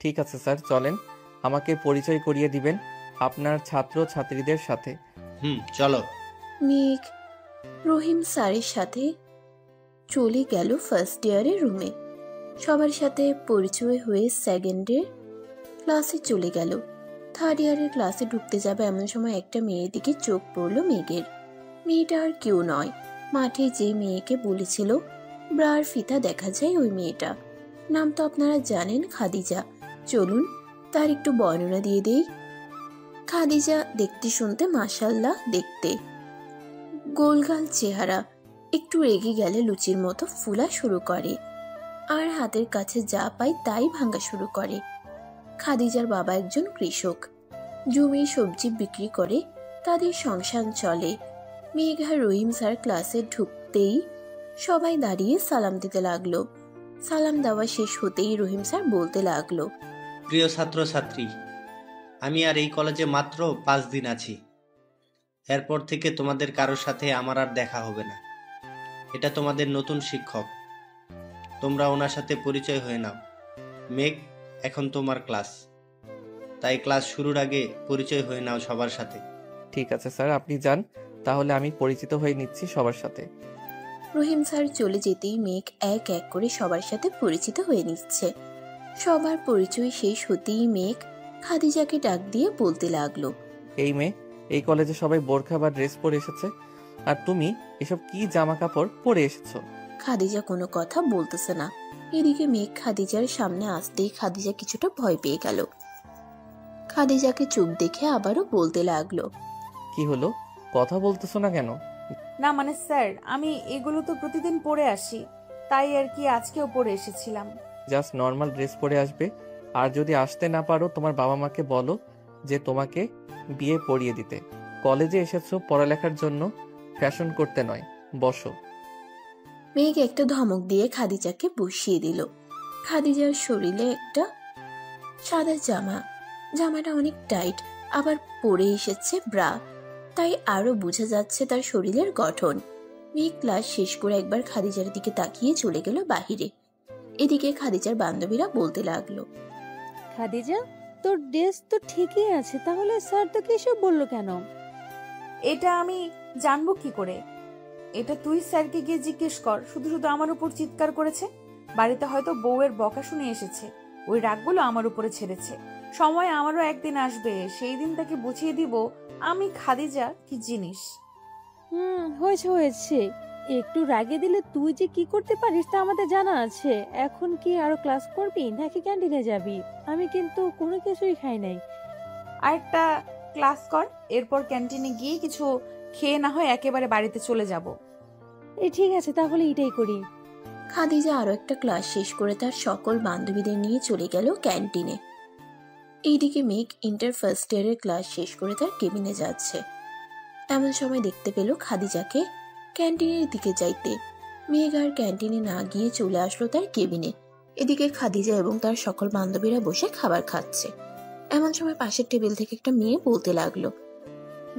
ঠিক আছে স্যার, চলেন। আমাকে পরিচয় করিয়ে দিবেন আপনার ছাত্র ছাত্রীদের সাথে। চলো। মেঘ রহিম স্যারের সাথে চলে গেল ফার্স্ট ইয়ারের রুমে। সবার সাথে পরিচয় হয়ে সেকেন্ডের ক্লাসে চলে গেল। থার্ড ইয়ারের ক্লাসে ঢুকতে যাবে এমন সময় একটা মেয়ের দিকে চোখ পড়ল মেঘের। মেয়েটা আর কেউ নয়, মাঠে যে মেয়েকে বলেছিল ব্রার ফিতা দেখা যায় ওই মেয়েটা। নাম তো আপনারা জানেন, খাদিজা। চলুন তার একটু বর্ণনা দিয়ে দেই। খাদিজা দেখতে শুনতে মাশাল্লাহ দেখতে, গোলগাল চেহারা, একটু রেগে গেলে লুচির মতো ফুলা শুরু করে, আর হাতের কাছে যা পায় তাই ভাঙা শুরু করে। খাদিজার বাবা একজন কৃষক, জমি সবজি বিক্রি করে তাদের সংসার চলে। মেঘ আর রহিম স্যার ক্লাসে ঢুকতেই সবাই দাঁড়িয়ে সালাম দিতে লাগলো। সালাম দেওয়া শেষ হতেই রহিম স্যার বলতে লাগলো, প্রিয় ছাত্র ছাত্রী, আমি আর এই কলেজে মাত্র 5 দিন আছি। এরপর থেকে তোমাদের কারোর সাথে আমার আর দেখা হবে না। এটা তোমাদের নতুন শিক্ষক, তোমরা ওনার সাথে পরিচয় হয়ে নাও। মেঘ, এখন তোমার ক্লাস, তাই ক্লাস শুরুর আগে পরিচয় হয়ে নাও সবার সাথে। ঠিক আছে স্যার, আপনি যান, তাহলে আমি পরিচিত হয়ে নিচ্ছি সবার সাথে। রহিম স্যার চলে যেতেই মেঘ এক এক করে সবার সাথে পরিচিত হয়ে নিচ্ছে। সবার পরিচয় শেষ হতেই মেঘ খাদিজাকে ডাক দিয়ে বলতে লাগলো, এই মেয়ে, এই কলেজে সবাই বোরখা বা ড্রেস পরে এসেছে, আর তুমি এসব কি জামা কাপড় পরে এসেছো? খাদিজা কোনো কথা বলতেছে না। এদিকে মেঘ খাদিজার সামনে আসতেই খাদিজা কিছুটা ভয় পেয়ে গেল। খাদিজাকে চুপ দেখে আবারও বলতে লাগলো, কি হলো, কথা বলতেছো না কেন? না মানে স্যার, আমি এগুলো তো প্রতিদিন পরে আসি, তাই আর কি আজকেও পরে এসেছিলাম। জাস্ট নর্মাল ড্রেস পরে আসবে, আর যদি আসতে না পারো তোমার বাবা মাকে বলো যে তোমাকে বিয়ে পড়িয়ে দিতে। কলেজে এসেছো পড়ালেখার জন্য, ফ্যাশন করতে নয়। বসো। মেঘ একটা ধমক দিয়ে খাদিজাকে বসিয়ে দিল। খাদিজার শরীরে একটা সাদা জামা, জামাটা অনেক টাইট, আবার পরে এসেছে ব্রা, তাই আরো বোঝা যাচ্ছে তার শরীরের গঠন। মেঘ ক্লাস শেষ করে একবার খাদিজার দিকে তাকিয়ে চলে গেল বাহিরে। এদিকে খাদিজার বান্ধবীরা বলতে লাগলো, খাদিজা, তোর ড্রেস তো ঠিকই আছে, তাহলে স্যার তোকে এসব বললো কেন? এটা আমি জানবো কি করে? এটা তুই স্যারকে গিয়ে জিজ্ঞেস কর। শুধু শুধু আমার উপর চিৎকার করেছে। বাড়িতে হয়তো বউয়ের বকা শুনে এসেছে, ওই রাগগুলো আমার উপরে ছেড়েছে। সময় আমারও একদিন আসবে, সেই দিন তাকে বুঝিয়ে দিব আমি খাদিজা কি জিনিস। হয়েছে হয়েছে, একটু রাগে দিলে তুই যে কি করতে পারিস তা আমাদের জানা আছে। এখন কি আরো ক্লাস করবি নাকি ক্যান্টিনে যাবি? আমি কিন্তু কোনো কিছুই খাই নাই। আরেকটা ক্লাস কর, এরপর ক্যান্টিনে গিয়ে কিছু খেয়ে না হয় একেবারে বাড়িতে চলে যাব। ঠিক আছে, তাহলে এটাই করি। খাদিজা আরো একটা ক্লাস শেষ করে তার সকল বান্ধবীদের নিয়ে চলে গেল ক্যান্টিনে। এইদিকে মেঘ ইন্টার ফার্স্ট ইয়ারের ক্লাস শেষ করে তার কেবিনে যাচ্ছে। এমন সময় দেখতে পেল খাদিজাকে ক্যান্টিনের দিকে যাইতে। মেঘ আর ক্যান্টিনে না গিয়ে চলে আসলো তার কেবিনে। এদিকে খাদিজা এবং তার সকল বান্ধবীরা বসে খাবার খাচ্ছে। এমন সময় পাশের টেবিল থেকে একটা মেয়ে বলতে লাগলো,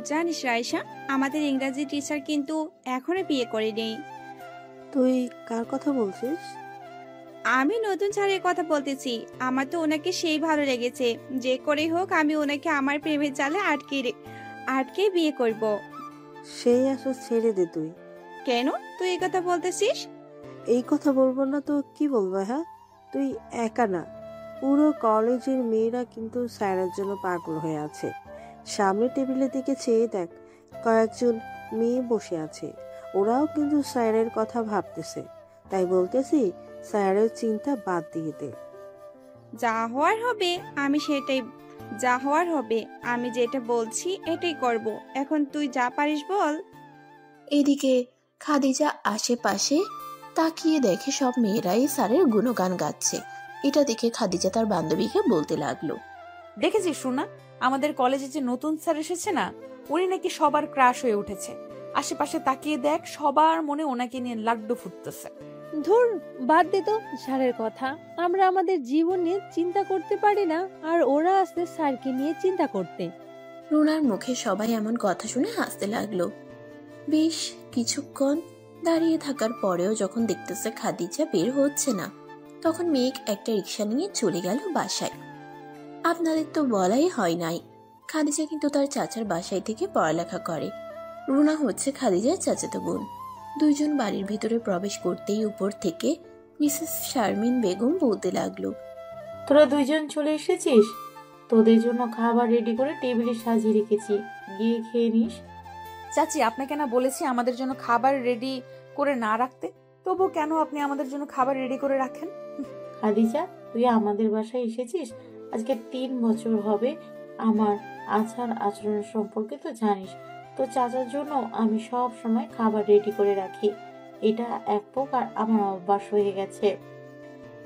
জানিস রাইসা, আমাদের ইংরাজি টিচার কিন্তু এখনো বিয়ে করেনি। তুই কার কথা বলছিস? আমি নতুন স্যারের কথা বলতেছি। আমার তো ওনাকে সেই ভালো লেগেছে, যে করেই হোক আমি ওনাকে আমার প্রেমের জালে আটকে বিয়ে করব। সেই আশা ছেড়ে দে তুই। কেন তুই এই কথা বলতেছিস? এই কথা বলবো না তো কি বলবো? হ্যাঁ, তুই একা না, পুরো কলেজের মেয়েরা কিন্তু স্যারের জন্য পাগল হয়ে আছে। সামনের টেবিলের দিকে চেয়ে দেখ, কয়েকজন মেয়ে বসে আছে, ওরাও কিন্তু স্যারের কথা ভাবতেছে। তাই বলতেছি, স্যারের চিন্তা বাদ দিয়ে দে। যা হওয়ার হবে আমি যেটা বলছি এটাই করব। এখন তুই যা পারিস বল। এদিকে খাদিজা আশেপাশে তাকিয়ে দেখে সব মেয়েরাই স্যারের গুণগান গাচ্ছে। এটা দেখে খাদিজা তার বান্ধবীকে বলতে লাগলো, দেখেছিস শোনা, আমাদের কলেজে যে নতুন স্যার এসেছে না, উনি নাকি সবার ক্রাশ হয়ে উঠেছে। আশেপাশে তাকিয়ে দেখ, সবার মনে ওনাকে নিয়ে লাড্ডু ফুটতেছে। ধুর, বাদ দে তো স্যারের কথা। আমরা আমাদের জীবন নিয়ে চিন্তা করতে পারি না, আর ওরা আসতে স্যারকে নিয়ে চিন্তা করতে। রুনার মুখে সবাই এমন কথা শুনে হাসতে লাগলো। বেশ কিছুক্ষণ দাঁড়িয়ে থাকার পরেও যখন দেখতেছে খাদিজা বের হচ্ছে না, তখন মেঘ একটা রিক্সা নিয়ে চলে গেল বাসায়। আপনাদের তো বলাই হয় নাই, খাদিজা কিন্তু তার চাচার বাসায় থেকে পড়ালেখা করে। রুনা হচ্ছে খাদিজার চাচাতো বোন। দুইজন বাড়ির ভিতরে প্রবেশ করতেই উপর থেকে মিসেস শারমিন বেগম বলতে লাগলো, তোরা দুইজন চলে এসেছিস? তোদের জন্য খাবার রেডি করে টেবিলে সাজিয়ে রেখেছি, গিয়ে খেয়ে নিস। চাচি, আপনাকে না বলেছি আমাদের জন্য খাবার রেডি করে না রাখতে? তবু কেন আপনি আমাদের জন্য খাবার রেডি করে রাখেন? খাদিজা, তুই আমাদের বাসায় এসেছিস আজকে 3 বছর হবে। আমার আচার আচরণ সম্পর্কে তো জানিস। তো চাচার জন্য আমি সব সময় খাবার রেডি করে রাখি। এটা এক প্রকার আমার অভ্যাস হয়ে গেছে।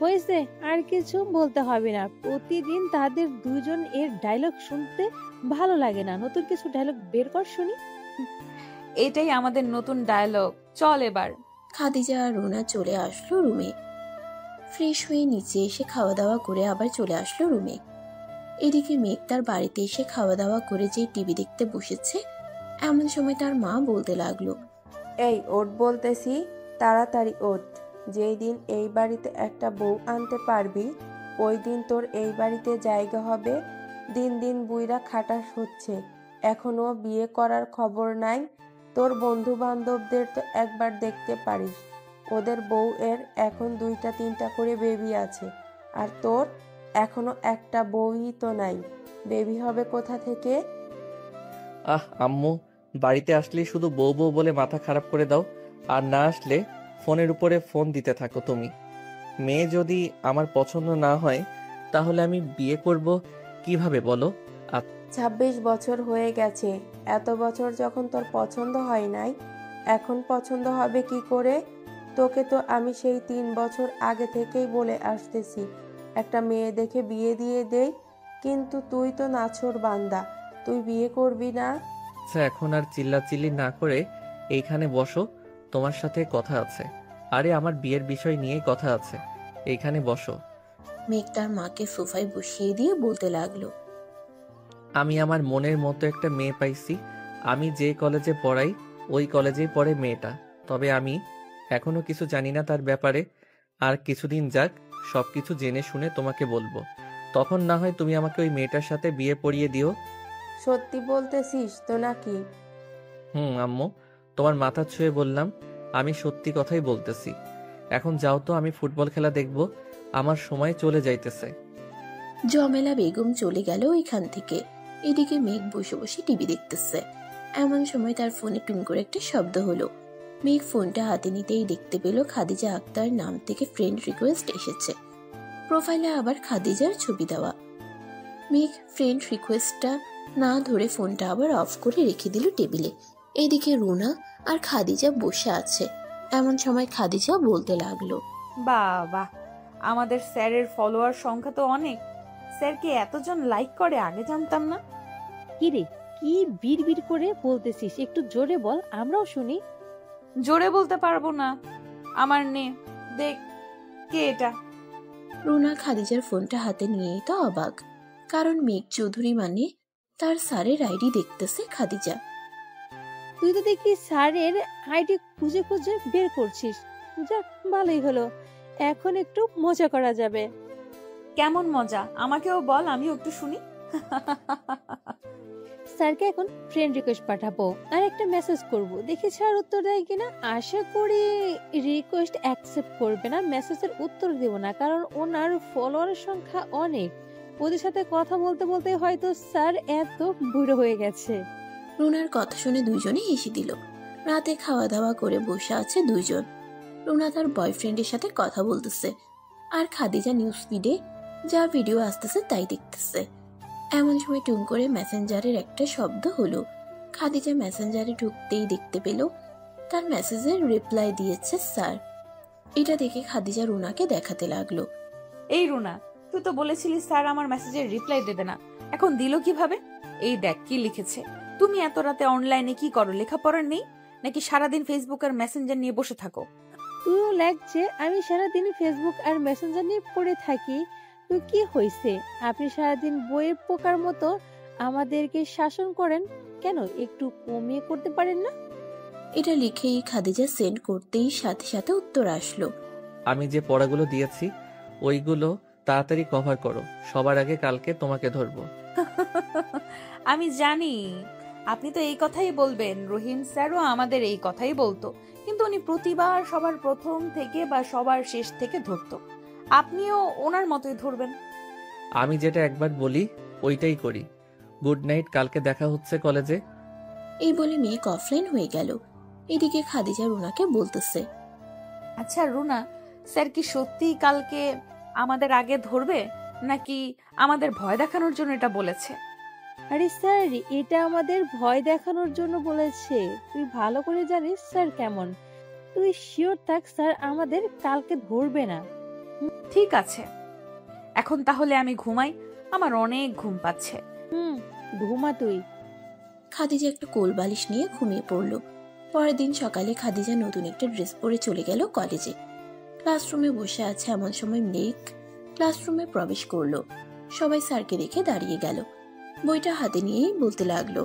হয়েছে, আর কিছু বলতে হবে না। প্রতিদিন তাদের দুজন এর ডায়লগ শুনতে ভালো লাগে না? নতুন কিছু ডায়লগ বের কর শুনি। এটাই আমাদের নতুন ডায়লগ। চল এবার। খাদিজা আর রুনা চলে আসলো রুমে। ফ্রেশ হয়ে নিচে এসে খাওয়া দাওয়া করে আবার চলে আসলো রুমে। এদিকে মেঘ তার বাড়িতে এসে খাওয়া দাওয়া করে যে টিভি দেখতে বসেছে, এমন সময় তার মা বলতে লাগলো, এই ওঠ বলতেছি, তাড়াতাড়ি ওঠ। যেই দিন এই বাড়িতে একটা বউ আনতে পারবি, ওই দিন তোর এই বাড়িতে জায়গা হবে। দিন দিন বুইরা খাটাস হচ্ছে, এখনো বিয়ে করার খবর নাই। তোর বন্ধু বান্ধবদের তো একবার দেখতে পারিস, ওদের বউ এর এখন 2-3টা করে বেবি আছে, আর তোর এখনো একটা বউই তো নাই। বেবি হবে কোথা থেকে? আম্মু, বাড়িতে আসলেই শুধু বউ বউ বলে মাথা খারাপ করে দাও, আর না আসলে ফোনের উপরে ফোন দিতে থাকো তুমি। মেয়ে যদি আমার পছন্দ না হয় তাহলে আমি বিয়ে করব কিভাবে বলো? 26 বছর হয়ে গেছে, এত বছর যখন তোর পছন্দ হয় নাই, এখন পছন্দ হবে কি করে? তোকে তো আমি সেই 3 বছর আগে থেকেই বলে আসতেছি একটা মেয়ে দেখে বিয়ে দিয়ে দেই, কিন্তু তুই তো নাছোড় বান্দা, তুই বিয়ে করবি না। আচ্ছা, এখন আর চিল্লাচিল্লি না করে এইখানে বসো, তোমার সাথে কথা আছে। আরে আমার বিয়ের বিষয় নিয়েই কথা আছে, এইখানে বসো। মেঘ তার মাকে সোফায় বসিয়ে দিয়ে বলতে লাগলো, আমি আমার মনের মতো একটা মেয়ে পাইছি। আমি যে কলেজে পড়াই ওই কলেজেই পড়ে মেয়েটা। তবে আমি এখনো কিছু জানি না তার ব্যাপারে। আর কিছুদিন যাক, সবকিছু জেনে শুনে তোমাকে বলবো। তখন না হয় তুমি আমাকে ওই মেয়েটার সাথে বিয়ে পড়িয়ে দিও। সত্যি বলতেছিস তো নাকি? আম্মু, তোমার মাথা ছুঁয়ে বললাম, আমি সত্যি কথাই বলতেছি। এখন যাও তো, আমি ফুটবল খেলা দেখবো, আমার সময় চলে যাইতেছে। জমেলা বেগম চলে গেল ওইখান থেকে। এদিকে মেঘ বসে বসে টিভি দেখতেছে। এমন সময় তার ফোনে টুন করে একটা শব্দ হলো। মেঘ ফোনটা হাতে নিতেই দেখতে পেল খাদিজা আক্তার নাম থেকে ফ্রেন্ড রিকোয়েস্ট এসেছে। প্রোফাইলে আবার খাদিজার ছবি দেওয়া। মেঘ ফ্রেন্ড রিকোয়েস্টটা না ধরে ফোনটা আবার অফ করে রেখে দিল টেবিলে। এদিকে রুনা আর খাদিজা বসে আছে। এমন সময় খাদিজা বলতে লাগলো, বাহ, আমাদের স্যারের ফলোয়ার সংখ্যা তো অনেক। স্যারকে এতজন লাইক করে আগে জানতাম না। কি রে, কি বিড় করে বলতেছিস? একটু জোরে বল, আমরাও শুনি। জোরে বলতে পারবো না, আমার নে। দেখ কে এটা। রুনা খাদিজার ফোনটা হাতে নিয়েই তো অবাক, কারণ মেঘ চৌধুরী মানে তার স্যারের আইডি দেখতেছে খাদিজা। তুই তো দেখি স্যারের আইডি খুঁজে খুঁজে বের করছিস। যাক, ভালোই হলো, এখন একটু মজা করা যাবে। কেমন মজা আমাকেও বল, আমিও একটু শুনি। স্যারকে এখন ফ্রেন্ড রিকোয়েস্ট পাঠাবো আর একটা মেসেজ করব, দেখি স্যার উত্তর দেয় কিনা। আশা করি রিকোয়েস্ট অ্যাকসেপ্ট করবে না, মেসেজের উত্তর দেব না, কারণ ওনার ফলোয়ারের সংখ্যা অনেক। ওদের সাথে কথা বলতে বলতে হয়তো স্যার এত বুড়ো হয়ে গেছে। রুনার কথা শুনে দুইজনে হেসে দিল। রাতে খাওয়া দাওয়া করে বসে আছে দুইজন। রুনা তার বয়ফ্রেন্ডের সাথে কথা বলতেছে, আর খাদিজা নিউজ ফিডে যা ভিডিও আসতেছে তাই দেখতেছে। এমন সময় টুং করে মেসেঞ্জারের একটা শব্দ হলো। খাদিজা মেসেঞ্জারে ঢুকতেই দেখতে পেল তার মেসেজের রিপ্লাই দিয়েছে স্যার। এটা দেখে খাদিজা রুনাকে দেখাতে লাগলো, এই রুনা, তুই তো বলেছিলি স্যার আমার মেসেজের রিপ্লাই দেবে না, এখন দিল কিভাবে? এই দেখ কি লিখেছে। তুমি এত রাতে অনলাইনে কি করো? লেখাপড়া নেই নাকি সারাদিন ফেসবুক আর মেসেঞ্জার নিয়ে বসে থাকো? তুইও লাগছে আমি সারাদিন ফেসবুক আর মেসেঞ্জার নিয়ে পড়ে থাকি। তো কি হয়েছে? আপনি সারাদিন বইয়ের পোকার মতো আমাদেরকে শাসন করেন, কেন একটু কমিয়ে করতে পারেন না? এটা লিখেই খাদিজা সেন্ড করতেই সাথে সাথে উত্তর আসলো, আমি যে পড়াগুলো দিয়েছি ওইগুলো তাড়াতাড়ি কভার করো, সবার আগে কালকে তোমাকে ধরবো। আমি জানি আপনি তো এই কথাই বলবেন, রহিম স্যারও আমাদের এই কথাই বলতো, কিন্তু উনি প্রতিবার সবার প্রথম থেকে বা সবার শেষ থেকে ধরতো। আপনিও ওনার মতোই ধরবেন। আমি যেটা একবার বলি ওইটাই করি। গুড নাইট, কালকে দেখা হচ্ছে কলেজে। এই বলে মেঘ অফলাইন হয়ে গেল। এদিকে খাদিজা রুনাকে বলতেছে, আচ্ছা রুনা, স্যার কি সত্যিই কালকে আমাদের আগে ধরবে, নাকি আমাদের ভয় দেখানোর জন্য এটা বলেছে? আরে স্যার, এটা আমাদের ভয় দেখানোর জন্য বলেছে। তুই ভালো করে জানিস স্যার কেমন। তুই শিওর থাক স্যার আমাদের কালকে ধরবে না। ঠিক আছে, এখন তাহলে আমি ঘুমাই, আমার অনেক ঘুম পাচ্ছে। ঘুমা তুই। খাদিজা একটা কোল বালিশ নিয়ে ঘুমিয়ে পড়ল। পরের দিন সকালে খাদিজা নতুন একটা ড্রেস পরে চলে গেল কলেজে। ক্লাসরুমে বসে আছে এমন সময় মেঘ ক্লাসরুমে প্রবেশ করলো। সবাই স্যারকে দেখে দাঁড়িয়ে গেল। বইটা হাতে নিয়েই বলতে লাগলো,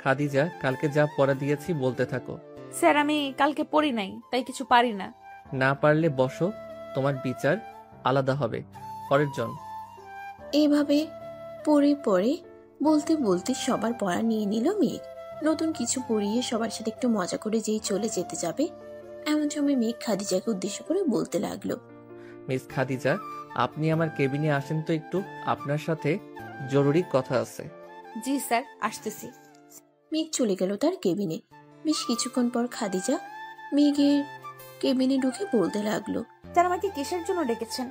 খাদিজা, কালকে যা পড়া দিয়েছি বলতে থাকো। স্যার আমি কালকে পড়ি নাই, তাই কিছু পারি না। না পারলে বসো, তোমার বিচার আলাদা হবে পরের জন। এইভাবে পড়ে পড়ে বলতে বলতে সবার পড়া নিয়ে নিল মেঘ। নতুন কিছু পড়িয়ে সবার সাথে একটু মজা করে যেই চলে যেতে যাবে, এমন সময় মেঘ খাদিজাকে উদ্দেশ্য করে বলতে লাগলো, মিস খাদিজা, আপনি আমার কেবিনে আসেন তো একটু, আপনার সাথে জরুরি কথা আছে। জি স্যার, আসতেছি। মেঘ চলে গেল তার কেবিনে। বেশ কিছুক্ষণ পর খাদিজা মেঘের কেবিনে ঢুকে বলতে লাগলো, স্যার আমাকে কিসের জন্য ডেকেছেন?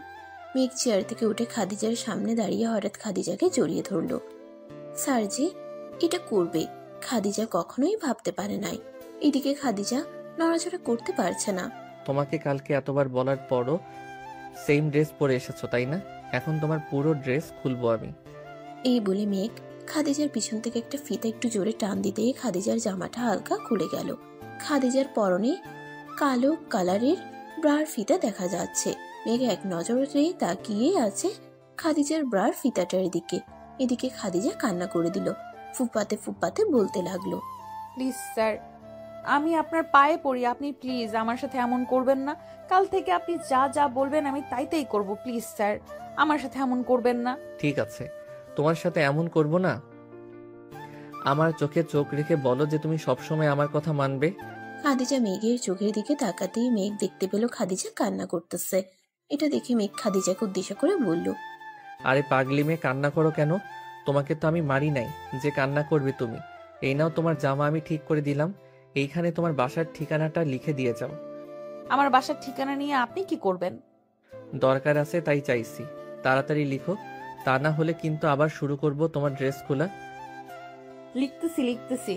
মেঘ চেয়ার থেকে উঠে খাদিজার সামনে দাঁড়িয়ে হঠাৎ খাদিজাকে জড়িয়ে ধরলো। স্যার যে এটা করবে খাদিজা কখনোই ভাবতে পারে নাই। এদিকে খাদিজা নড়াচড়া করতে পারছে না। তোমাকে কালকে এতবার বলার পরও সেম ড্রেস পরে এসেছো তাই না? এখন তোমার পুরো ড্রেস খুলবো আমি। এই বলে মেঘ খাদিজার পিছন থেকে একটা ফিতা একটু জোরে টান দিতেই খাদিজার জামাটা হালকা খুলে গেল। খাদিজার পরনে কালো কালারের ব্রার ফিতা দেখা যাচ্ছে। মেঘ এক নজরে তাকিয়ে আছে খাদিজার ব্রার ফিতাটার দিকে। এদিকে খাদিজা কান্না করে দিল। ফুপাতে ফুপাতে বলতে লাগলো, প্লিজ স্যার, আমি আপনার পায়ে পড়ি, আপনি প্লিজ আমার সাথে এমন করবেন না। কাল থেকে আপনি যা যা বলবেন আমি তাই করব। প্লিজ স্যার, আমার সাথে এমন করবেন না। ঠিক আছে, তোমার সাথে এমন করব না। আমার চোখে চোখ রেখে বলো যে তুমি সবসময় আমার কথা মানবে। খাদিজা মেঘের চোখের দিকে তাকাতেই মেঘ দেখতে পেল খাদিজা কান্না করতেছে। এটা দেখে মেঘ খাদিজাকে উদ্দেশ্য করে বলল, আরে পাগলি মেয়ে, কান্না করো কেন? তোমাকে তো আমি মারি নাই যে কান্না করবে তুমি। এই নাও তোমার জামা আমি ঠিক করে দিলাম। এইখানে তোমার বাসার ঠিকানাটা লিখে দিয়ে যাও। আমার বাসার ঠিকানা নিয়ে আপনি কি করবেন? দরকার আছে তাই চাইছি, তাড়াতাড়ি লিখো, তা না হলে কিন্তু আবার শুরু করব তোমার ড্রেস খোলা। লিখতেছি।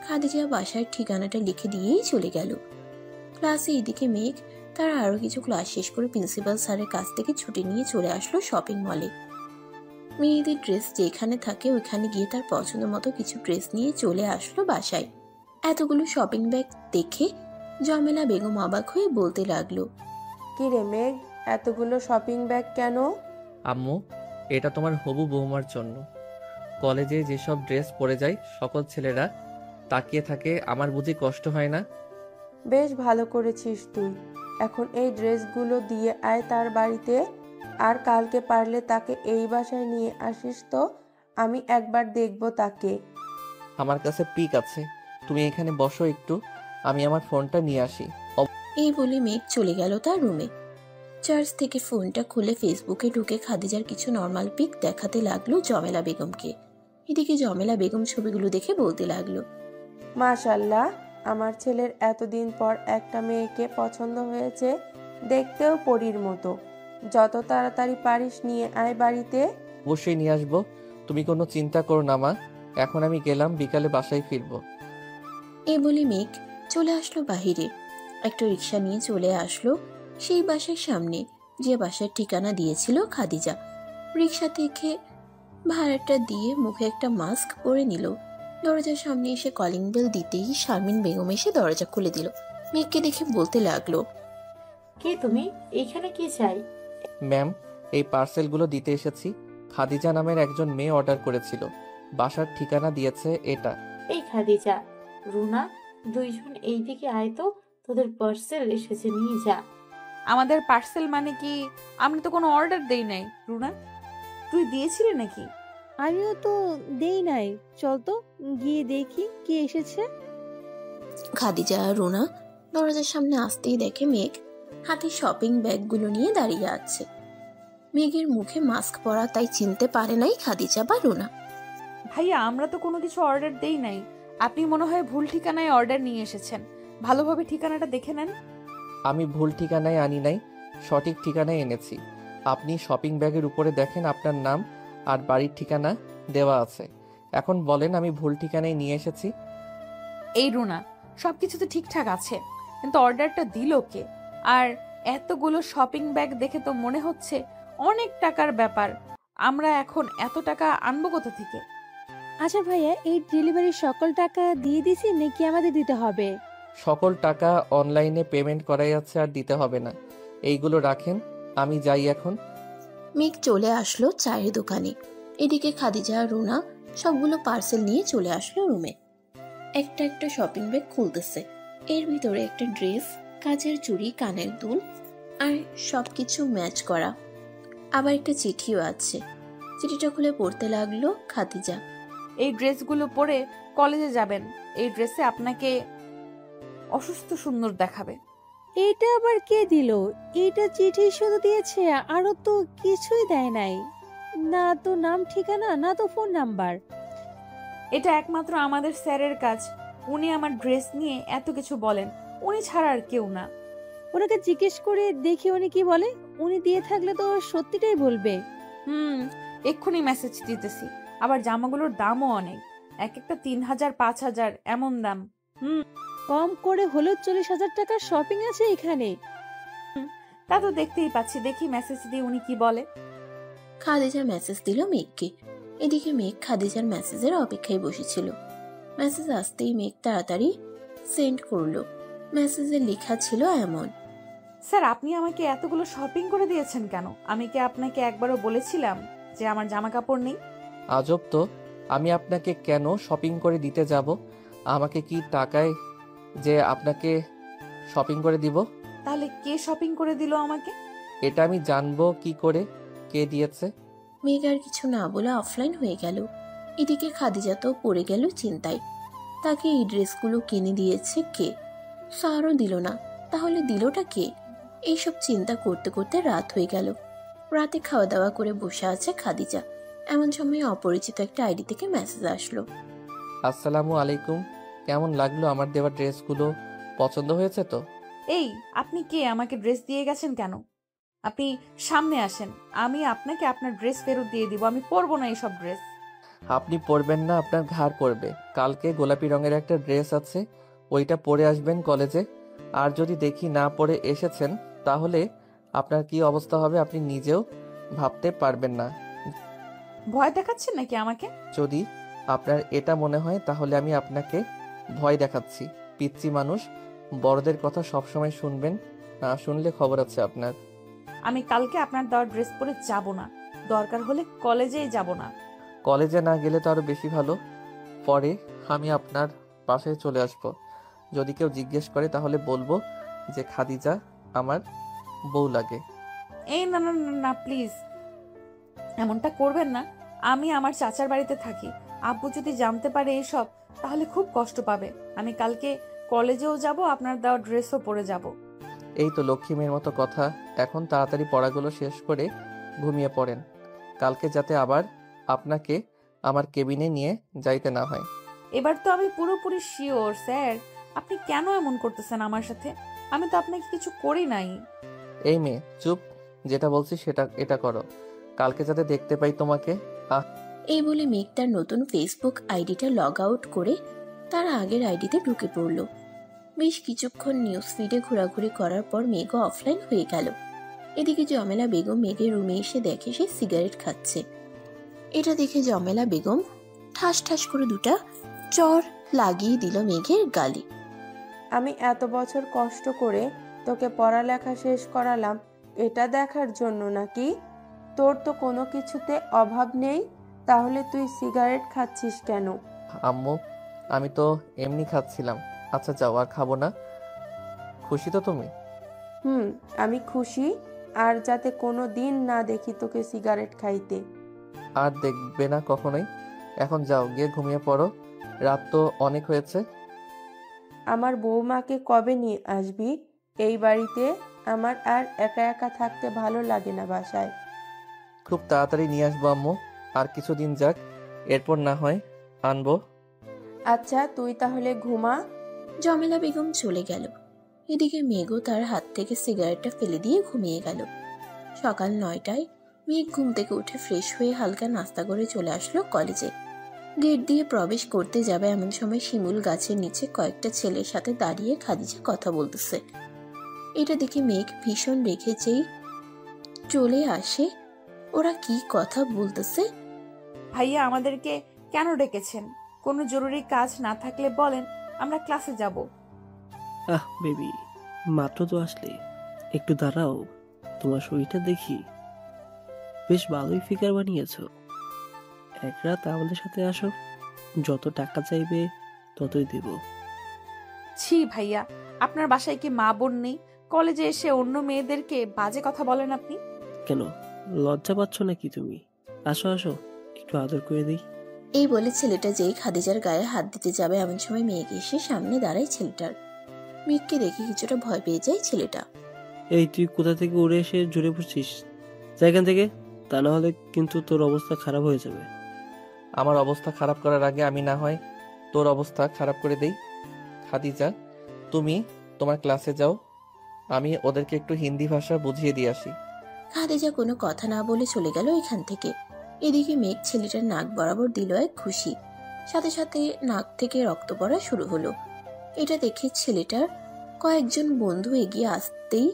খাদিজা বাসার ঠিকানাটা লিখে দিয়েই চলে গেল। ক্লাসে এদিকে মেঘ তার আরো কিছু ক্লাস শেষ করে প্রিন্সিপাল স্যারের কাছ থেকে ছুটি নিয়ে চলে আসলো শপিং মলে। মেয়েদের ড্রেস যেখানে থাকে ওইখানে গিয়ে তার পছন্দ মতো কিছু ড্রেস নিয়ে চলে আসলো বাসায়। এতগুলো শপিং ব্যাগ দেখে জমেলা বেগম অবাক হয়ে বলতে লাগলো, কি রে মেঘ, এতগুলো শপিং ব্যাগ কেন? আম্মু, এটা তোমার হবু বৌমার জন্য। কলেজে যেসব ড্রেস পরে যায় সকল ছেলেরা তাকিয়ে থাকে, আমার বুঝি কষ্ট হয় না? বেশ ভালো করেছিস তুই। এখন এই ড্রেসগুলো দিয়ে আয় তার বাড়িতে, আর কালকে পারলে তাকে এই বাসায় নিয়ে আসিস তো আমি একবার দেখবো তাকে। আমার কাছে পিক আছে, তুমি এখানে বসো একটু, আমি আমার ফোনটা নিয়ে আসি। এই বলে মেঘ চলে গেল তার রুমে। চার্জ থেকে ফোনটা খুলে ফেসবুকে ঢুকে খাদিজার কিছু নর্মাল পিক দেখাতে লাগলো জমেলা বেগমকে। এদিকে জমেলা বেগম ছবিগুলো দেখে বলতে লাগলো, মাশাল্লাহ, আমার ছেলের এতদিন পর একটা মেয়েকে পছন্দ হয়েছে, দেখতেও পরীর মতো। যত তাড়াতাড়ি পারিস নিয়ে আয় বাড়িতে। অবশ্যই নিয়ে আসবো, তুমি কোনো চিন্তা করো না মা। এখন আমি গেলাম, বিকালে বাসায় ফিরবো। এই বলে মেঘ চলে আসলো বাহিরে। একটা রিক্সা নিয়ে চলে আসলো সেই বাসার সামনে যে বাসার ঠিকানা দিয়েছিল খাদিজা। রিক্সা থেকে ভাড়াটা দিয়ে মুখে একটা মাস্ক পরে নিল। দরজার সামনে এসে কলিং বেল দিতেই শারমিন বেগম এসে দরজা খুলে দিল। মেঘকে দেখে বলতে লাগলো, কে তুমি? এইখানে কি চাই? ম্যাম, এই পার্সেলগুলো দিতে এসেছি। খাদিজা নামের একজন মেয়ে অর্ডার করেছিল, বাসার ঠিকানা দিয়েছে এটা। এই খাদিজা, রুনা, দুইজন এইদিকে আয় তো, তোদের পার্সেল এসেছে, নিয়ে যা। আমাদের পার্সেল মানে কি? আমরা তো কোনো অর্ডার দেই নাই। রুনা, তুই দিয়েছিলি নাকি? আমিও তো দেই নাই। চল তো গিয়ে দেখি কি এসেছে। খাদিজা আর রুনা দরজার সামনে আসতেই দেখে মেঘ হাতে শপিং ব্যাগগুলো নিয়ে দাঁড়িয়ে আছে। মেঘের মুখে মাস্ক পরা, তাই চিনতে পারে নাই খাদিজা বা রুনা। ভাইয়া, আমরা তো কোনো কিছু অর্ডার দেই নাই। আপনি মনে হয় ভুল ঠিকানায় অর্ডার নিয়ে এসেছেন। ভালোভাবে ঠিকানাটা দেখে নেন। আমি ভুল ঠিকানায় আনি নাই, সঠিক ঠিকানায় এনেছি। আপনি শপিং ব্যাগের উপরে দেখেন আপনার নাম আর বাড়ির ঠিকানা দেওয়া আছে। এখন বলেন আমি ভুল ঠিকানায় নিয়ে এসেছি। এই রুনা, সবকিছু তো ঠিকঠাক আছে, কিন্তু অর্ডারটা দিল কে? আর এতগুলো শপিং ব্যাগ দেখে তো মনে হচ্ছে অনেক টাকার ব্যাপার। আমরা এখন এত টাকা আনবো কোথা থেকে? আচ্ছা ভাইয়া, এই ডেলিভারির সকল টাকা দিয়ে দিছি নাকি আমাদের দিতে হবে? সকল টাকা অনলাইনে পেমেন্ট করাই আছে, আর দিতে হবে না। এইগুলো রাখেন, আমি যাই এখন। মেঘ চলে আসলো চায়ের দোকানে। এদিকে খাদিজা আর রুনা সবগুলো পার্সেল নিয়ে চলে আসলো রুমে। একটা একটা শপিং ব্যাগ খুলতেছে। এর ভিতরে একটা ড্রেস, কাচের চুড়ি, কানের দুল আর সবকিছু ম্যাচ করা। আবার একটা চিঠিও আছে। চিঠিটা খুলে পড়তে লাগলো খাদিজা। এই ড্রেসগুলো পরে কলেজে যাবেন। এই ড্রেসে আপনাকে অসুস্থ সুন্দর দেখাবে। এইটা আবার কে দিল? এইটা চিঠি শুধু দিয়েছে, আরো তো কিছুই দেয় নাই। না তো নাম ঠিকানা, না তো ফোন নাম্বার। এটা একমাত্র আমাদের স্যারের কাজ। উনি আমার ড্রেস নিয়ে এত কিছু বলেন। উনি ছাড়া আর কেউ না। ওনাকে জিজ্ঞেস করে দেখি উনি কি বলে। উনি দিয়ে থাকলে তো সত্যিটাই বলবে। এক্ষুনি মেসেজ দিতেছি। আবার জামাগুলোর দামও অনেক, এক একটা 3,000 5,000 এমন দাম। কম করে হলেও 40,000 টাকার শপিং আছে এখানে। তা তো দেখতেই পাচ্ছি। দেখি মেসেজ দিয়ে উনি কি বলে। খাদিজা মেসেজ দিল মেঘকে। এদিকে মেঘ খাদিজার মেসেজের অপেক্ষায় বসেছিল। মেসেজ আসতেই মেঘ তাড়াতাড়ি সেন্ড করলো। মেসেজে লেখা ছিল এমন: স্যার, আপনি আমাকে এতগুলো শপিং করে দিয়েছেন কেন? আমি কি আপনাকে একবারও বলেছিলাম যে আমার জামা কাপড় নেই? আজব তো, আমি আপনাকে কেন শপিং করে দিতে যাব? আমাকে কি টাকায় যে আপনাকে শপিং করে দিব? তাহলে কে শপিং করে দিল আমাকে? এটা আমি জানবো কি করে কে দিয়েছে? মেঘ আর কিছু না বলে অফলাইন হয়ে গেল। এদিকে খাদিজা তো পড়ে গেল চিন্তায়। তাকে এই ড্রেসগুলো কিনে দিয়েছে কে? স্যারও দিল না, তাহলে দিলটা কে? এইসব চিন্তা করতে করতে রাত হয়ে গেল। রাতে খাওয়া দাওয়া করে বসে আছে খাদিজা। এমন সময় অপরিচিত একটা আইডি থেকে মেসেজ আসলো। আসসালামু আলাইকুম, কেমন লাগলো আমার দেওয়া ড্রেসগুলো? পছন্দ হয়েছে তো? এই, আপনি কে? আমাকে ড্রেস দিয়ে গেছেন কেন? আপনি সামনে আসেন, আমি আপনাকে আপনার ড্রেস ফেরত দিয়ে দিব। আমি পরবো না এইসব ড্রেস। আপনি পরবেন না, আপনার ঘাড় পরবে। কালকে গোলাপি রঙের একটা ড্রেস আছে, ওইটা পরে আসবেন কলেজে। আর যদি দেখি না পরে এসেছেন, তাহলে আপনার কি অবস্থা হবে আপনি নিজেও ভাবতে পারবেন না। ভয় দেখাচ্ছেন নাকি আমাকে? যদি আপনার এটা মনে হয় তাহলে আমি আপনাকে ভয় দেখাচ্ছি। পিচ্চি মানুষ, বড়দের কথা সবসময় শুনবেন, না শুনলে খবর আছে আপনার। আমি কালকে আপনার দেওয়া ড্রেস পরে যাব না। দরকার হলে কলেজেই যাব না। কলেজে না গেলে তো আরো বেশি ভালো। পরে আমি আপনার বাসায় চলে আসব। যদি কেউ জিজ্ঞেস করে তাহলে বলবো যে খাদিজা আমার বউ লাগে। এই না না না না, প্লিজ এমনটা করবেন না। আমি আমার চাচার বাড়িতে থাকি। আব্বু যদি জানতে পারে এসব, তাহলে খুব কষ্ট পাবে। আমি কালকে কলেজেও যাব, আপনার দেওয়া ড্রেসও পরে যাব। এই তো লক্ষ্মী মেয়ের মতো কথা। এখন তাড়াতাড়ি পড়াগুলো শেষ করে ঘুমিয়ে পড়েন, কালকে যাতে আবার আপনাকে আমার কেবিনে নিয়ে যাইতে না হয়। এবার তো আমি পুরোপুরি শিওর স্যার। আপনি কেন এমন করতেছেন আমার সাথে? আমি তো আপনাকে কিছু করি নাই। এই মেয়ে চুপ, যেটা বলছি সেটা এটা করো, কালকে যাতে দেখতে পাই তোমাকে। এই বলে মেঘ তার নতুন ফেসবুক আইডিটা লগ আউট করে তার আগের আইডিতে ঢুকে পড়ল। বেশ কিছুক্ষণ নিউজ ফিডে ঘোরাঘুরি করার পর মেঘও অফলাইন হয়ে গেল। এদিকে জমেলা বেগম মেঘের রুমে এসে দেখে সে সিগারেট খাচ্ছে। এটা দেখে জমেলা বেগম ঠাস ঠাস করে দুটা চর লাগিয়ে দিল মেঘের গালে। আমি এত বছর কষ্ট করে তোকে পড়ালেখা শেষ করালাম এটা দেখার জন্য নাকি? তোর তো কোনো কিছুতে অভাব নেই, তাহলে তুই সিগারেট খাচ্ছিস কেন? আম্মু, আমি তো এমনি খাচ্ছিলাম। আচ্ছা যাও, আর খাবো না। খুশি তো তুমি? আমি খুশি। আর যাতে কোনো দিন না দেখি তোকে সিগারেট খাইতে। আর দেখবে না কখনোই। এখন যাও, গিয়ে ঘুমিয়ে পড়ো, রাত তো অনেক হয়েছে। আমার বৌমাকে কবে নিয়ে আসবি এই বাড়িতে? আমার আর একা একা থাকতে ভালো লাগে না বাসায়। খুব তাড়াতাড়ি নিয়ে আসবো আম্মু, আর কিছুদিন যাক, এরপর না হয় আনবো। আচ্ছা, তুই তাহলে ঘুমা। জমেলা বেগম চলে গেল। এদিকে মেঘও তার হাত থেকে সিগারেটটা ফেলে দিয়ে ঘুমিয়ে গেল। সকাল 9টায় মেঘ ঘুম থেকে উঠে ফ্রেশ হয়ে হালকা নাস্তা করে চলে আসলো কলেজে। গেট দিয়ে প্রবেশ করতে যাবে এমন সময় শিমুল গাছের নিচে কয়েকটা ছেলের সাথে দাঁড়িয়ে খাদিজা কথা বলতেছে। এটা দেখে মেঘ ভীষণ রেখে যেই চলে আসে। ওরা কি কথা বলতেছে? ভাইয়া আমাদেরকে কেন ডেকেছেন? কোনো জরুরি কাজ না থাকলে বলেন, আমরা ক্লাসে যাব। বেবি, মাত্র তো আসলে, একটু দাঁড়াও, তোমার শরীরটা দেখি। বেশ ভালোই ফিগার বানিয়েছো। এক রাত আমাদের সাথে আসো, যত টাকা চাইবে ততই দেব। ছি ভাইয়া, আপনার বাসায় কি মা বোন নেই? কলেজে এসে অন্য মেয়েদেরকে বাজে কথা বলেন আপনি। কেন, লজ্জা পাচ্ছ নাকি তুমি? আসো আসো, একটু আদর করে দিই। এই বলে ছেলেটা যেই খাদিজার গায়ে হাত দিতে যাবে এমন সময় মেঘ এসে সামনে দাঁড়ায় ছেলেটার। মেঘকে দেখে কিছুটা ভয় পেয়ে যায় ছেলেটা। এই তুই কোথা থেকে উড়ে এসে জুড়ে পড়ছিস? যা এখান থেকে, তা না হলে কিন্তু তোর অবস্থা খারাপ হয়ে যাবে। আমার অবস্থা খারাপ করার আগে আমি না হয় তোর অবস্থা খারাপ করে দেই। খাদিজা, তুমি তোমার ক্লাসে যাও, আমি ওদেরকে একটু হিন্দি ভাষা বুঝিয়ে দিয়ে আসি। খাদিজা কোনো কথা না বলে চলে গেল এখান থেকে। এদিকে মেঘ ছেলেটার নাক বরাবর দিল এক খুশি, সাথে সাথে নাক থেকে রক্ত পড়া শুরু হলো। এটা দেখে ছেলেটার কয়েকজন বন্ধু এগিয়ে আসতেই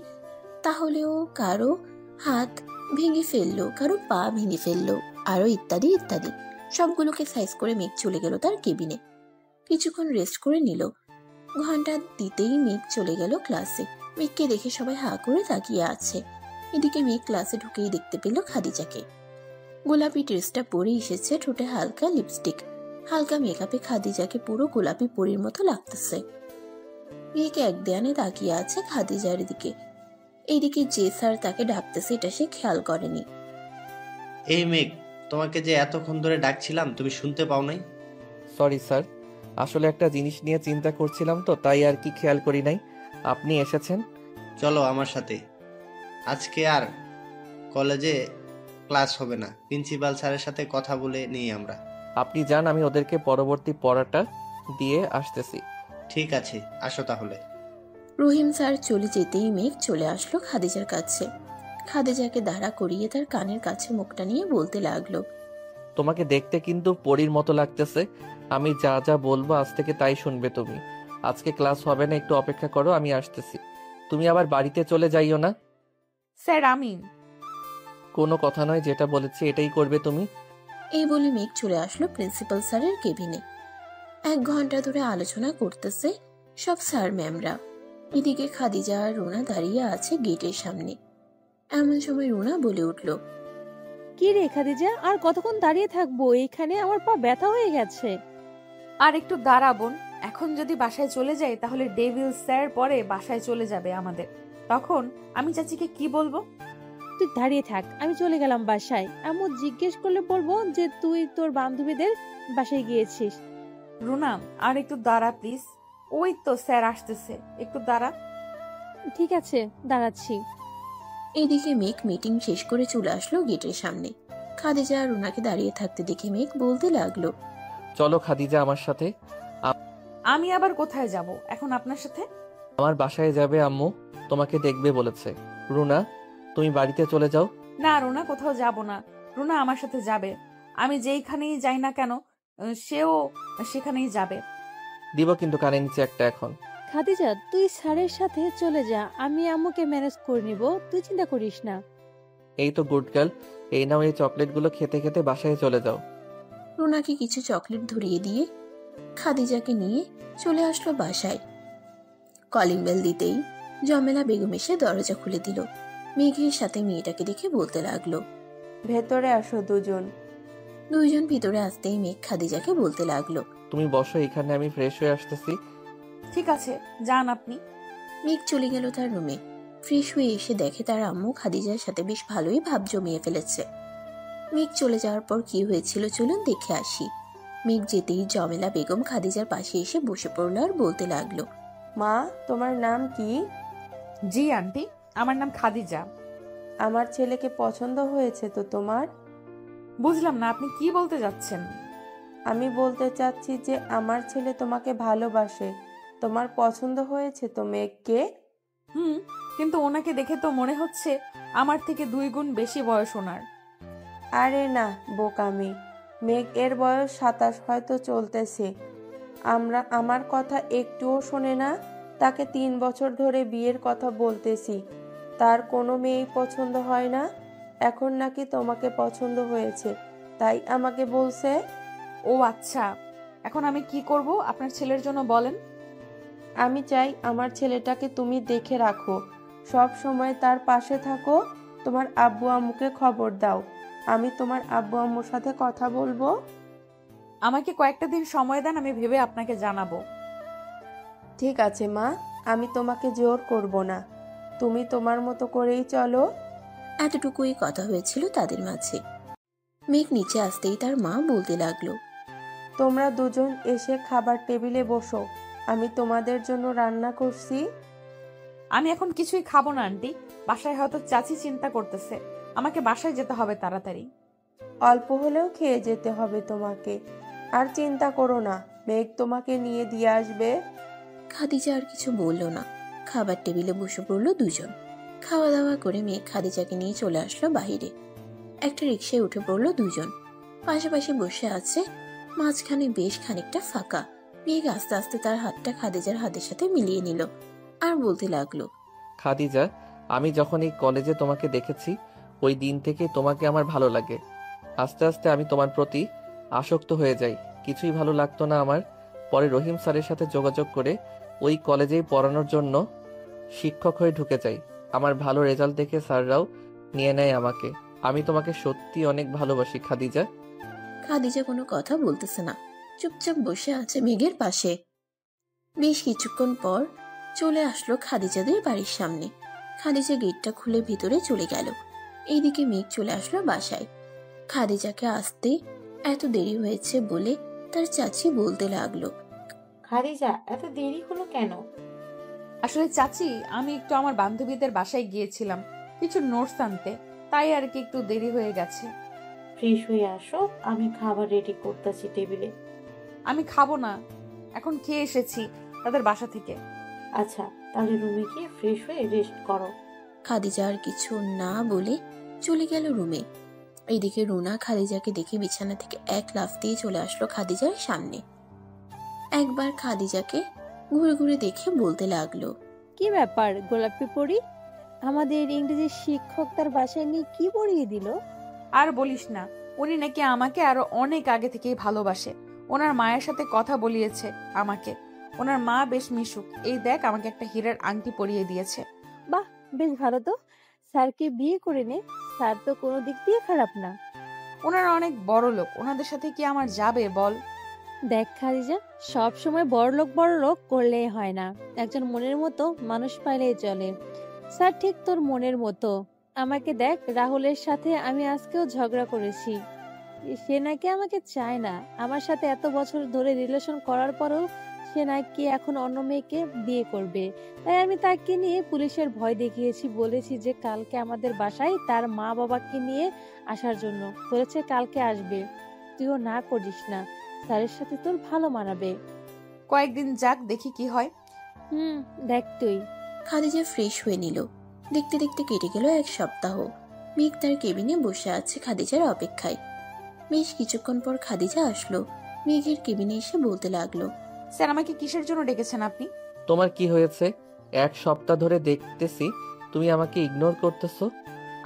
তাহলেও কারো হাত ভেঙে ফেললো, কারো পা ভেঙে ফেললো, আরো ইত্যাদি ইত্যাদি। সবগুলোকে সাইজ করে মেঘ চলে গেল তার কেবিনে। কিছুক্ষণ রেস্ট করে নিল। ঘন্টা দিতেই মেঘ চলে গেল ক্লাসে। মেঘকে দেখে সবাই হা করে তাকিয়ে আছে। এদিকে মেঘ ক্লাসে ঢুকেই দেখতে পেল খাদিজাকে। গোলাপি ড্রেসটা পরে এসেছে, ঠোঁটে হালকা লিপস্টিক, হালকা মেকআপে খাদিজাকে পুরো গোলাপি পরীর মতো লাগতেছে। মেঘ এক দেয়ানে তাকিয়ে আছে খাদিজার দিকে। এইদিকে যে স্যার তাকে ডাকতেছে এটা সে খেয়াল করেনি। এই মেঘ, তোমাকে যে এতক্ষণ ধরে ডাকছিলাম, তুমি শুনতে পাও নাই? সরি স্যার, আসলে একটা জিনিস নিয়ে চিন্তা করছিলাম তো, তাই আর কি খেয়াল করি নাই। আপনি এসেছেন, চলো আমার সাথে। আজকে আর কলেজে ক্লাস হবে না, প্রিন্সিপাল স্যারের সাথে কথা বলে নিই আমরা। আপনি যান, আমি ওদেরকে পরবর্তী পড়াটা দিয়ে আসতেছি। ঠিক আছে, আসো তাহলে। রহিম স্যার চলে যেতেই মেঘ চলে আসলো খাদিজার কাছে। খাদিজাকে দাঁড়া করিয়ে তার কানের কাছে মুখটা নিয়ে বলতে লাগলো, তোমাকে দেখতে কিন্তু পরীর মতো লাগতেছে। আমি যা যা বলবো আজ থেকে তাই শুনবে তুমি। আজকে ক্লাস হবে না, একটু অপেক্ষা করো, আমি আসতেছি। তুমি আবার বাড়িতে চলে যাইও না। স্যার আমি। কোনো কথা নয়, যেটা বলেছি এটাই করবে তুমি। এই বলে মেঘ চলে আসলো প্রিন্সিপাল স্যারের কেবিনে। 1 ঘন্টা ধরে আলোচনা করতেছে সব স্যার ম্যামরা। এদিকে খাদিজা আর রুনা দাঁড়িয়ে আছে গেটের সামনে। এমন সময় রুনা বলে উঠল, কি রে খাদিজা, আর কতক্ষণ দাঁড়িয়ে থাকবো এখানে? আমার পা ব্যথা হয়ে গেছে। আর একটু দাঁড়াবোন। এখন যদি বাসায় চলে যাই তাহলে ডেভিল স্যার পরে বাসায় চলে যাবে আমাদের। তখন আমি চাচিকে কি বলবো? তুই দাঁড়িয়ে থাক, আমি চলে গেলাম বাসায়। আম্মু জিজ্ঞেস করলে বলবো যে তুই তোর বান্ধবীদের বাসায় গিয়েছিস। রুনা, আর একটু দাঁড়া প্লিজ। ওই তো স্যার আসতেছে, একটু দাঁড়া। ঠিক আছে, দাঁড়াচ্ছি। এদিকে মেঘ মিটিং শেষ করে চলে আসলো গেটের সামনে। খাদিজা আর রুনাকে দাঁড়িয়ে থাকতে দেখে মেঘ বলতে লাগলো, চলো খাদিজা আমার সাথে। আমি আবার কোথায় যাব এখন আপনার সাথে? আমার বাসায় যাবে, আম্মু তোমাকে দেখবে বলেছে। রুনা, তুমি বাড়িতে চলে যাও। না রুনা, কোথাও যাব না। রুনা আমার সাথে যাবে। আমি যেইখানেই যাই না কেন সেও সেখানেই যাবে। দিব কিন্তু কানে নিচে একটা এখন। খাদিজা, তুই স্যারের সাথে চলে যা, আমি আম্মুকে ম্যানেজ করে নিব, তুই চিন্তা করিস না। এই তো গুড গার্ল, এই নাও, এই চকলেটগুলো খেতে খেতে বাসায় চলে যাও। রুনাকে কিছু চকলেট ধরিয়ে দিয়ে খাদিজাকে নিয়ে চলে আসলো বাসায়। কলিং বেল দিতেই জমেলা বেগম এসে দরজা খুলে দিল। মেঘের সাথে মেয়েটাকে দেখে বলতে লাগলো, ভেতরে আসো দুজন। দুইজন ভিতরে আসতেই মেঘ খাদিজাকে বলতে লাগলো, তুমি বসো এখানে, আমি ফ্রেশ হয়ে আসতেছি। ঠিক আছে, যান আপনি। মেঘ চলে গেল তার রুমে। ফ্রেশ হয়ে এসে দেখে তার আম্মু খাদিজার সাথে বেশ ভালোই ভাব জমিয়ে ফেলেছে। মেঘ চলে যাওয়ার পর কি হয়েছিল চলুন দেখে আসি। মেঘ যেতেই জমেলা বেগম খাদিজার পাশে এসে বসে পড়ল আর বলতে লাগলো, মা, তোমার নাম কি? জি আন্টি, আমার নাম খাদিজা। আমার ছেলেকে পছন্দ হয়েছে তো তোমার? বুঝলাম না, আপনি কি বলতে যাচ্ছেন? আমি বলতে চাচ্ছি যে আমার ছেলে তোমাকে ভালোবাসে। তোমার পছন্দ হয়েছে তো মেঘকে? কিন্তু ওনাকে দেখে তো মনে হচ্ছে আমার থেকে 2 গুণ বেশি বয়স ওনার। আরে না বোকামি, মেঘ এর বয়স 27 হয়তো চলতেছে। আমার কথা একটুও শোনে না। তাকে 3 বছর ধরে বিয়ের কথা বলতেছি, তার কোনো মেয়েই পছন্দ হয় না। এখন নাকি তোমাকে পছন্দ হয়েছে, তাই আমাকে বলছে। ও আচ্ছা, এখন আমি কি করব আপনার ছেলের জন্য বলেন? আমি চাই আমার ছেলেটাকে তুমি দেখে রাখো, সব সময় তার পাশে থাকো। তোমার আব্বু আম্মুকে খবর দাও, আমি তোমার আব্বু আম্মুর সাথে কথা বলবো। আমাকে কয়েকটা দিন সময় দেন, আমি ভেবে আপনাকে জানাবো। ঠিক আছে মা, আমি তোমাকে জোর করব না, তুমি তোমার মতো করেই চলো। এতটুকুই কথা হয়েছিল তাদের মাঝে। মেঘ নিচে আসতেই তার মা বলতে লাগলো, তোমরা দুজন এসে খাবার টেবিলে বসো, আমি তোমাদের জন্য রান্না করছি। আমি এখন কিছুই খাবো না আন্টি, বাসায় হয়তো চাচি চিন্তা করতেছে। আমাকে বাসায় যেতে হবে তাড়াতাড়ি। অল্প হলেও খেয়ে যেতে হবে তোমাকে, আর চিন্তা করো না, মেঘ তোমাকে নিয়ে দিয়ে আসবে। খাদিজা আর কিছু বলল না। খাবার টেবিলে বসে পড়লো দুজন। খাওয়া দাওয়া করে মেঘ খাদিজাকে নিয়ে চলে আসলো বাহিরে। একটা রিকশায় উঠে পড়লো দুজন। পাশাপাশি বসে আছে, মাঝখানে বেশ খানিকটা ফাঁকা। মেঘ আস্তে আস্তে তার হাতটা খাদিজার হাতের সাথে মিলিয়ে নিল আর বলতে লাগলো, খাদিজা, আমি যখন এই কলেজে তোমাকে দেখেছি ওই দিন থেকে তোমাকে আমার ভালো লাগে। আস্তে আস্তে আমি তোমার প্রতি আসক্ত হয়ে যাই। কিছুই ভালো লাগতো না আমার। পরে রহিম স্যারের সাথে যোগাযোগ করে ওই কলেজেই পড়ানোর জন্য শিক্ষক হয়ে ঢুকে যাই। আমার ভালো রেজাল্ট দেখে স্যাররাও নিয়ে নেয় আমাকে। আমি তোমাকে সত্যি অনেক ভালোবাসি খাদিজা। খাদিজা কোনো কথা বলতেছে না, চুপচাপ বসে আছে মেঘের পাশে। বেশ কিছুক্ষণ পর চলে আসলো খাদিজাদের বাড়ির সামনে। খাদিজা গেটটা খুলে ভিতরে চলে গেল। এইদিকে মেঘ চলে আসলো বাসায়। খাদিজাকে আসতে এত দেরি হয়েছে বলে তার চাচি বলতে লাগলো, খাদিজা, এত দেরি হলো কেন? আসলে চাচি, আমি একটু আমার বান্ধবীদের বাসায় গিয়েছিলাম কিছু নোটস আনতে, তাই আর কি একটু দেরি হয়ে গেছে। ফ্রেশ হয়ে আসো, আমি খাবার রেডি করতেছি টেবিলে। আমি খাবো না, এখন খেয়ে এসেছি তাদের বাসা থেকে। আচ্ছা, তাহলে রুমে গিয়ে ফ্রেশ হয়ে রেস্ট করো। খাদিজা আর কিছু না বলে চলে গেল রুমে। এইদিকে রুনা খাদিজাকে দেখে বিছানা থেকে এক লাফ দিয়ে চলে আসলো খাদিজার সামনে। একবার খাদিজাকে ঘুরে ঘুরে দেখে বলতে লাগলো, কি ব্যাপার গোলাপি পরি? আমাদের ইংরেজি শিক্ষক তার বাসায় নিয়ে কি পড়িয়ে দিল? আর বলিস না, উনি নাকি আমাকে আরো অনেক আগে থেকেই ভালোবাসে। ওনার মায়ের সাথে কথা বলিয়েছে আমাকে। ওনার মা বেশ মিশুক। এই দেখ, আমাকে একটা হীরের আংটি পরিয়ে দিয়েছে। বাহ, বেশ ভালো তো। স্যারকে বিয়ে করে নে, স্যার তো কোনো দিক দিয়ে খারাপ না। ওনারা অনেক বড় লোক, ওনাদের সাথে কি আমার যাবে বল? দেখ খাদিজা, সব সময় বড় লোক করলেই হয় না। একজন মনের মতো মানুষ পাইলেই চলে। স্যার ঠিক তোর মনের মতো। আমাকে দেখ, রাহুলের সাথে আমি আজকেও ঝগড়া করেছি। সে নাকি আমাকে চায় না। আমার সাথে এত বছর ধরে রিলেশন করার পরেও সে নাকি এখন অন্য মেয়েকে বিয়ে করবে। তাই আমি তাকে নিয়ে পুলিশের ভয় দেখিয়েছি। বলেছি যে কালকে আমাদের বাসায় তার মা বাবাকে নিয়ে আসার জন্য। বলেছে কালকে আসবে। তুইও না করিস না, স্যারের সাথে তোর ভালো মানাবে। কয়েকদিন যাক, দেখি কি হয়। দেখ তুই। খাদিজা ফ্রেশ হয়ে নিল। দেখতে দেখতে কেটে গেল 1 সপ্তাহ। মেঘ তার কেবিনে বসে আছে খাদিজার অপেক্ষায়। বেশ কিছুক্ষণ পর খাদিজা আসলো। মেঘের কেবিনে এসে বলতে লাগলো, স্যার, আমাকে কিসের জন্য ডেকেছেন আপনি? তোমার কি হয়েছে? 1 সপ্তাহ ধরে দেখতেছি তুমি আমাকে ইগনোর করতেছো।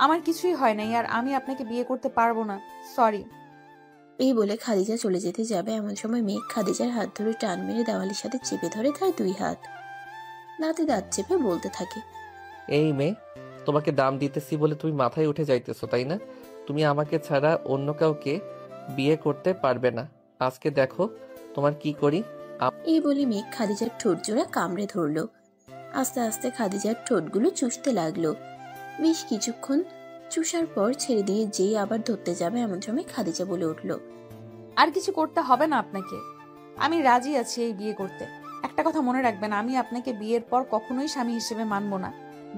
আমার কিছুই হয় নাই, আর আমি আপনাকে বিয়ে করতে পারবো না, সরি। এই বলে খাদিজা চলে যেতে যাবে এমন সময় মেঘ খাদিজার হাত ধরে টান মেরে দেওয়ালের সাথে চেপে ধরে তার 2 হাত। দাঁতে দাঁত চেপে বলতে থাকে, এই মেয়ে, তোমাকে দাম দিতেছি বলে তুমি মাথায় উঠে যাইতেছো, তাই না? তুমি আমাকে ছাড়া অন্য কাউকে বিয়ে করতে পারবে না। আজকে দেখো তোমার কি করি। এই বলে মেঘ খাদিজার ঠোঁট জোড়া কামড়ে ধরলো আস্তে আস্তে খাদিজার ঠোঁটগুলো চুষতে লাগলো। বেশ কিছুক্ষণ চুষার পর ছেড়ে দিয়ে যেই আবার ধরতে যাবে এমন সময় খাদিজা বলে উঠল, আর কিছু করতে হবে না আপনাকে, আমি রাজি আছি এই বিয়ে করতে। একটা কথা মনে রাখবেন, আমি আপনাকে বিয়ের পর কখনোই স্বামী হিসেবে মানব না,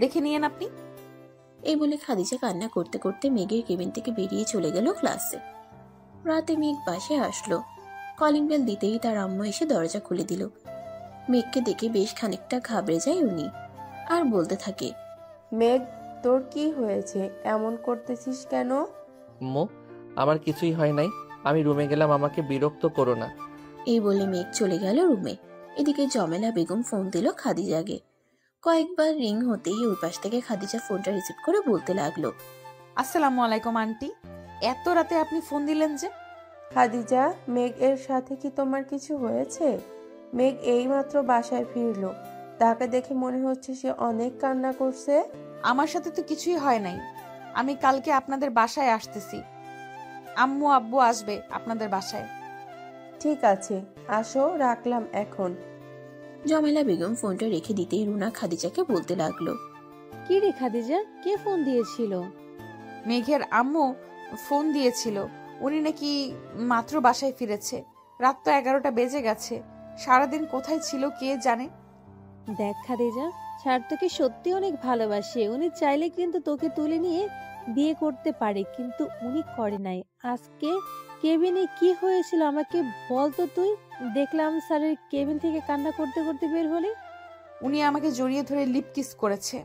দেখে নিয়েন আপনি। এই বলে খাদিজা কান্না করতে করতে মেঘের কেবিন থেকে বেরিয়ে চলে গেল ক্লাসে। রাতে মেঘ বাসায় আসলো। কলিং বেল দিতেই তার আম্মু এসে দরজা খুলে দিল। মেঘকে দেখে বেশ খানিকটা ঘাবড়ে যায় উনি, আর বলতে থাকে, মেঘ, তোর কি হয়েছে? এমন করতেছিস কেন? আম্মু, আমার কিছুই হয় নাই, আমি রুমে গেলাম, আমাকে বিরক্ত করো না। এই বলে মেঘ চলে গেল রুমে। এদিকে জমেলা বেগম ফোন দিল খাদিজাকে। কয়েকবার রিং হতেই ওই পাশ থেকে খাদিজা ফোনটা রিসিভ করে বলতে লাগলো, আসসালামু আলাইকুম আন্টি, এত রাতে আপনি ফোন দিলেন যে? খাদিজা, মেঘ এর সাথে কি তোমার কিছু হয়েছে? মেঘ এইমাত্র বাসায় ফিরলো, তাকে দেখে মনে হচ্ছে সে অনেক কান্না করছে। আমার সাথে তো কিছুই হয় নাই, আমি কালকে আপনাদের বাসায় আসতেছি, আম্মু আব্বু আসবে আপনাদের বাসায়। ঠিক আছে, আসো, রাখলাম এখন। জমেলা বেগম ফোনটা রেখে দিতেই রুনা খাদিজাকে বলতে লাগলো, কি রে খাদিজা, কে ফোন দিয়েছিল? মেঘের আম্মু ফোন দিয়েছিল, উনি নাকি মাত্র বাসায় ফিরেছে, রাত তো 11টা বেজে গেছে, সারাদিন কোথায় ছিল কে জানে। দেখ খাদিজা, স্যার তোকে সত্যি অনেক ভালোবাসে, উনি চাইলে কিন্তু তোকে তুলে নিয়ে বিয়ে করতে পারে, কিন্তু উনি করে নাই। আজকে কেবিনে কি হয়েছিল আমাকে বলতো তুই? দেখলাম স্যারের কেবিন থেকে কান্না করতে করতে বের হলে। উনি আমাকে জড়িয়ে ধরে লিপ কিস করেছে,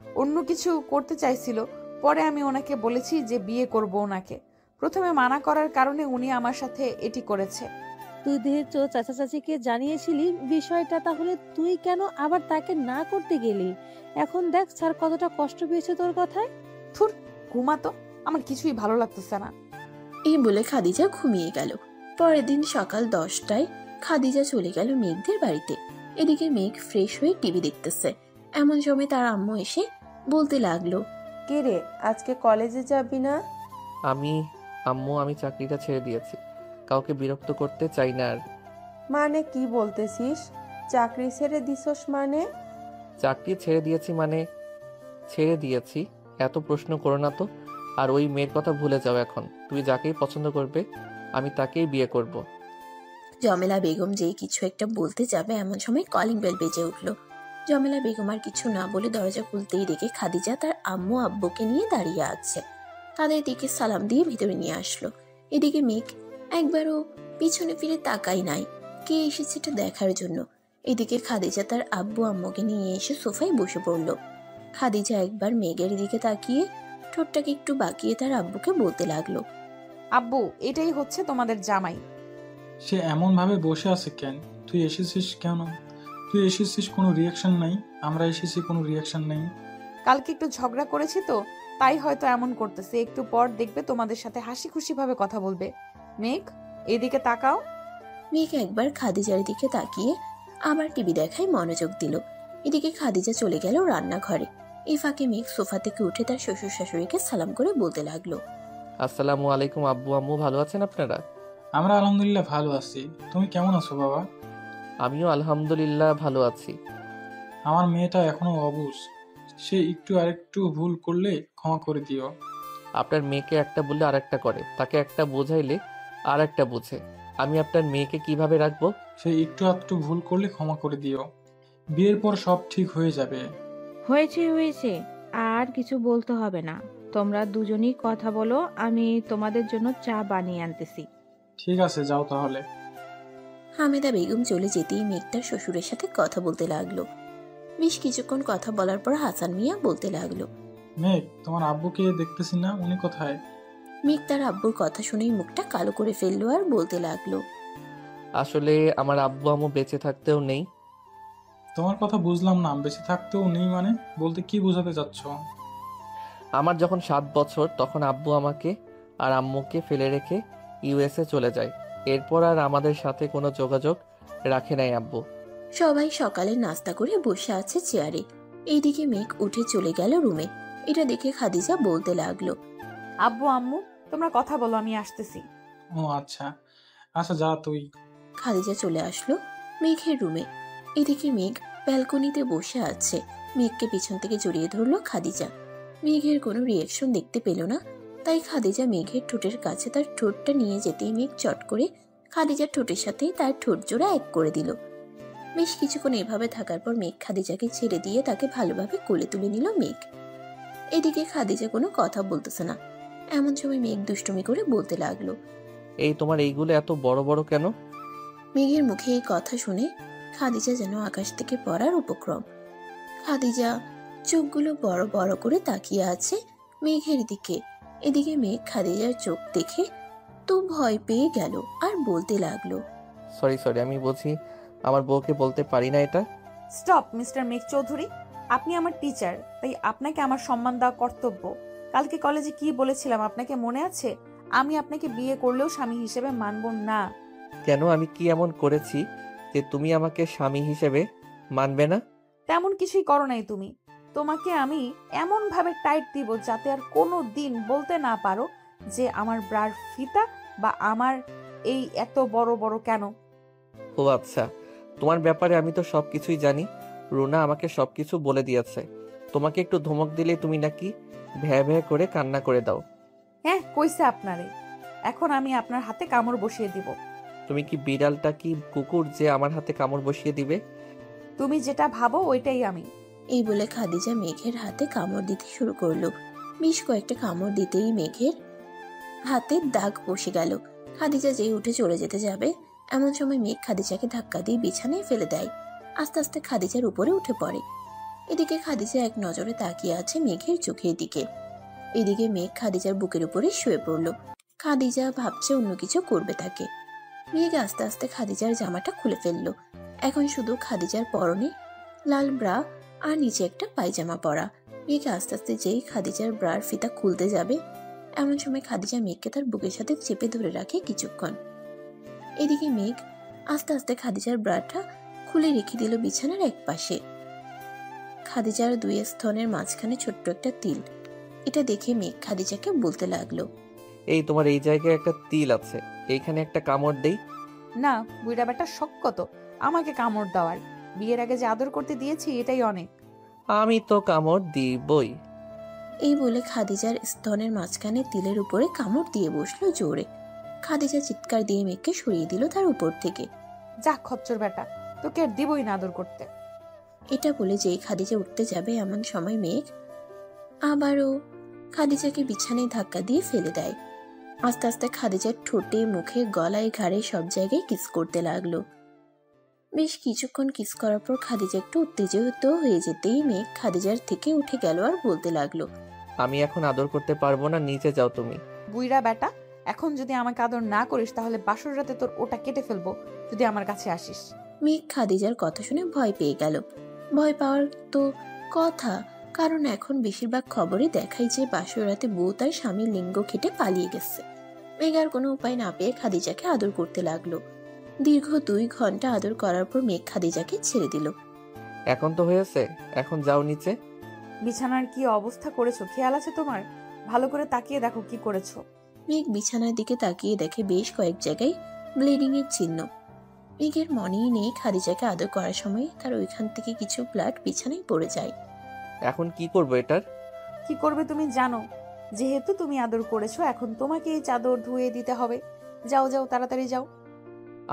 অন্য কিছু করতে চাইছিল, পরে আমি ওনাকে বলেছি যে বিয়ে করব ওনাকে। প্রথমে মানা করার কারণে উনি আমার সাথে এটি করেছে। তুই যেহেতু চাচা চাচিকে জানিয়েছিলি বিষয়টা, তাহলে তুই কেন আবার তাকে না করতে গেলি? এখন দেখ স্যার কতটা কষ্ট পেয়েছে তোর কথায়। থুর, ঘুমাতো, আমার কিছুই ভালো লাগতেছে না। এই বলে খাদিজা ঘুমিয়ে গেল। পরের দিন সকাল 10টায় খাদিজা চলে গেল মেঘদের বাড়িতে। এদিকে মেঘ ফ্রেশ হয়ে টিভি দেখতেছে, এমন সময় তার আম্মু এসে বলতে লাগলো, কে রে, আজকে কলেজে যাবি না? আম্মু, আমি চাকরিটা ছেড়ে দিয়েছি, কাউকে বিরক্ত করতে চাই না আর। মানে কি বলতেছিস? চাকরি ছেড়ে দিছস মানে? চাকরি ছেড়ে দিয়েছি মানে ছেড়ে দিয়েছি, এত প্রশ্ন করো না তো। আর ওই মেয়ের কথা ভুলে যাও এখন, তুই যাকেই পছন্দ করবে আমি তাকেই বিয়ে করব। জমেলা বেগম যেই কিছু একটা বলতে যাবে এমন সময় কলিং বেল বেজে উঠল। জমেলা বেগম আর কিছু না বলে দরজা খুলতেই দেখে খাদিজা তার আম্মু আব্বুকে নিয়ে দাঁড়িয়ে আছে। তাদের দিকে সালাম দিয়ে ভিতরে নিয়ে আসলো। এদিকে মেঘ একবারও পিছনে ফিরে তাকাই নাই, কে এসেছে এটা দেখার জন্য। এদিকে খাদিজা তার আব্বু আম্মুকে নিয়ে এসে সোফায় বসে পড়ল। খাদিজা একবার মেঘের দিকে তাকিয়ে ঠোঁটটাকে একটু বাঁকিয়ে তার আব্বুকে বলতে লাগলো, আব্বু, এটাই হচ্ছে তোমাদের জামাই। সে এমন ভাবে বসে আছে কেন? তুই এসেছিস কেন? তুই এসেছিস, কোনো রিয়াকশন নাই। আমরা এসেছি, কোনো রিয়াকশন নাই। কালকে একটু ঝগড়া করেছি তো, তাই হয়তো এমন করতেছে। একটু পর দেখবে তোমাদের সাথে হাসি খুশি ভাবে কথা বলবে। মেঘ, এদিকে তাকাও। মেঘ একবার খাদিজার দিকে তাকিয়ে আবার টিভি দেখায় মনোযোগ দিল। এদিকে খাদিজা চলে গেল রান্নাঘরে। এই ফাঁকে মেঘ সোফা থেকে উঠে তার শ্বশুর শাশুড়িকে সালাম করে বলতে লাগলো, আসসালামু আলাইকুম আব্বু আম্মু, ভালো আছেন আপনারা? আমরা আলহামদুলিল্লাহ ভালো আছি। তুমি কেমন আছো বাবা? আমিও আলহামদুলিল্লাহ ভালো আছি। আমার মেয়েটা এখনো অবুঝ, সে একটু আরেকটু ভুল করলে ক্ষমা করে দিও। আপনার মেয়েকে একটা বললে আরেকটা করে, তাকে একটা বোঝাইলে আর একটা বোঝে। আমি আপনার মেয়েকে কিভাবে রাখবো? সে একটু আধটু ভুল করলে ক্ষমা করে দিও। বিয়ের পর সব ঠিক হয়ে যাবে। হয়েছে, আর কিছু বলতে হবে না। তোমরা দুজনই কথা বলো, আমি তোমাদের জন্য চা বানিয়ে আনতেছি। ঠিক আছে, যাও তাহলে। হামেদা বেগম চলে যেতেই মেঘ তার শ্বশুরের সাথে কথা বলতে লাগলো। বেশ কিছুক্ষণ কথা বলার পর হাসান মিয়া বলতে লাগলো, মেঘ, তোমার আব্বুকে দেখতেছি না, উনি কোথায়? মেঘ তার আব্বুর কথা শুনেই মুখটা কালো করে ফেললো আর বলতে লাগলো, আসলে আমার আব্বু আম্মু বেঁচে থাকতেও নেই। তোমার কথা বুঝলাম না, বেঁচে থাকতেও নেই মানে? বলতে কি বোঝাতে চাচ্ছ? আমার যখন 7 বছর তখন আব্বু আমাকে আর আম্মুকে ফেলে রেখে ইউএসএ চলে যায়। এরপর আর আমাদের সাথে কোনো যোগাযোগ রাখে নাই আব্বু। সবাই সকালে নাস্তা করে বসে আছে চেয়ারে। এইদিকে মেঘ উঠে চলে গেল রুমে। এটা দেখে খাদিজা বলতে লাগলো, আব্বু আম্মু, তোমরা কথা বলো, আমি আসতেছি। ও আচ্ছা, আচ্ছা যা তুই। খাদিজা চলে আসলো মেঘের রুমে। এদিকে মেঘ ব্যালকনিতে বসে আছে। মেঘকে পিছন থেকে জড়িয়ে ধরলো খাদিজা। মেঘের কোনো রিয়াকশন দেখতে পেল না, তাই খাদিজা মেঘের ঠোঁটের কাছে তার ঠোঁটটা নিয়ে যেতেই মেঘ চট করে খাদিজার ঠোঁটের সাথেই তার ঠোঁট জোড়া এক করে দিল। বেশ কিছুক্ষণ এভাবে থাকার পর মেঘ খাদিজাকে ছেড়ে দিয়ে তাকে ভালোভাবে কোলে তুলে নিল মেঘ। এদিকে খাদিজা কোনো কথা বলতেছে না। এমন সময় মেঘ দুষ্টুমি করে বলতে লাগলো, এই তোমার এইগুলো এত বড় বড় কেন? মেঘের মুখে এই কথা শুনে খাদিজা যেন আকাশ থেকে পড়ার উপক্রম। খাদিজা চোখগুলো বড় বড় করে তাকিয়ে আছে মেঘের দিকে। এদিকে মেঘ খাদিজার চোখ দেখে তো ভয় পেয়ে গেল আর বলতে লাগলো, সরি সরি, আমি বলছি আমার বউকে বলতে পারি না এটা। স্টপ মিস্টার মেঘ চৌধুরী, আপনি আমার টিচার, তাই আপনাকে আমার সম্মান দেওয়া কর্তব্য। কালকে কলেজে কি বলেছিলাম আপনাকে মনে আছে? আমি আপনাকে বিয়ে করলেও স্বামী হিসেবে মানব না। কেন, আমি কি এমন করেছি যে তুমি আমাকে স্বামী হিসেবে মানবে না? তেমন কিছুই করো নাই তুমি। তোমাকে আমি এমন ভাবে টাইট দিব যাতে আর কোনো দিন বলতে না পারো যে আমার ব্রার ফিতা বা আমার এই এত বড় বড় কেন। ও আচ্ছা, তোমার ব্যাপারে আমি তো সবকিছুই জানি। রুনা আমাকে সবকিছু বলে দিয়েছে। তোমাকে একটু ধমক দিলে তুমি নাকি ভ্যা ভ্যা করে কান্না করে দাও। হ্যাঁ, কইছে আপনারে। এখন আমি আপনার হাতে কামড় বসিয়ে দিব। তুমি কি বিড়ালটা কি কুকুর যে আমার হাতে কামড় বসিয়ে দিবে? তুমি যেটা ভাবো ওইটাই আমি। এই বলে খাদিজা মেঘের হাতে কামড় দিতে শুরু করলো। বেশ কয়েকটা কামড় দিতেই মেঘের হাতে দাগ বসে গেল। খাদিজা যেই উঠে চলে যেতে যাবে, এমন সময় মেঘ খাদিজাকে ধাক্কা দিয়ে বিছানায় ফেলে দেয়। আস্তে আস্তে খাদিজার উপরে উঠে পড়ে। এদিকে খাদিজা এক নজরে তাকিয়ে আছে মেঘের চোখের দিকে। এদিকে মেঘ খাদিজার বুকের উপরে শুয়ে পড়ল। খাদিজা ভাবছে অন্য কিছু করবে তাকে। মেঘ আস্তে আস্তে খাদিজার জামাটা খুলে ফেললো। এখন শুধু খাদিজার পরনে লাল ব্রা আর নিচে একটা পায়জামা পরা। মেঘ আস্তে আস্তে যেই খাদিজার ব্রার ফিতা খুলতে যাবে, এমন সময় খাদিজা মেঘকে তার বুকের সাথে চেপে ধরে রাখে কিছুক্ষণ। এদিকে মেঘ আস্তে আস্তে খাদিজার ব্রাটা খুলে রেখে দিল বিছানার এক পাশে। খাদিজার দুই স্তনের মাঝখানে ছোট্ট একটা তিল। এটা দেখে মেঘ খাদিজাকে বলতে লাগলো, এই তোমার এই জায়গায় একটা তিল আছে, এইখানে একটা কামড় দেই? না, বুইড়া বেটা শখ কত আমাকে কামড় দেওয়ার। বিয়ের আগে যে আদর করতে দিয়েছি এটাই অনেক। আমি তো কামড় দিবই। এই বলে খাদিজার স্তনের মাঝখানে তিলের উপরে কামড় দিয়ে বসলো জোরে। খাদিজা চিৎকার দিয়ে মেঘকে সরিয়ে দিল তার উপর থেকে। যা খচ্চর বেটা, তোকে আর দিবই না আদর করতে। এটা বলে যেই খাদিজা উঠতে যাবে, এমন সময় মেঘ আবারও খাদিজাকে বিছানায় ধাক্কা দিয়ে ফেলে দেয়। আস্তে আস্তে খাদিজার ঠোঁটে, মুখে, গলায়, ঘাড়ে সব জায়গায় কিস করতে লাগলো। বেশ কিছুক্ষণ কিস করার পর খাদিজা একটু উত্তেজিত হয়ে যেতেই মেঘ খাদিজার থেকে উঠে গেল আর বলতে লাগলো, আমি এখন আদর করতে পারবো না, নিচে যাও তুমি। বুইড়া বেটা, এখন যদি আমাকে আদর না করিস তাহলে বাসর রাতে তোর ওটা কেটে ফেলবো যদি আমার কাছে আসিস। মেঘ খাদিজার কথা শুনে ভয় পেয়ে গেল। ভয় পাওয়ার তো কথা, কারণ এখন বেশিরভাগ খবরে দেখায় যে বাসর রাতে বউ তার স্বামীর লিঙ্গ কেটে পালিয়ে গেছে। মেঘ আর কোনো উপায় না পেয়ে খাদিজাকে আদর করতে লাগলো। দীর্ঘ 2 ঘন্টা আদর করার পর মেঘ খাদিজাকে ছেড়ে দিল। এখন তো হয়েছে, এখন যাও নিচে। বিছানার কি অবস্থা করেছো খেয়াল আছে তোমার? ভালো করে তাকিয়ে দেখো কি করেছো। মেঘ বিছানার দিকে তাকিয়ে দেখে বেশ কয়েক জায়গায় ব্লিডিং এর চিহ্ন। মেঘের মনেই নেই খাদিজাকে আদর করার সময় তার ওইখান থেকে কিছু ব্লাড বিছানায় পড়ে যায়। এখন কি করবো এটার? কি করবে তুমি জানো। যেহেতু তুমি আদর করেছো, এখন তোমাকে এই চাদর ধুয়ে দিতে হবে। যাও যাও, তাড়াতাড়ি যাও।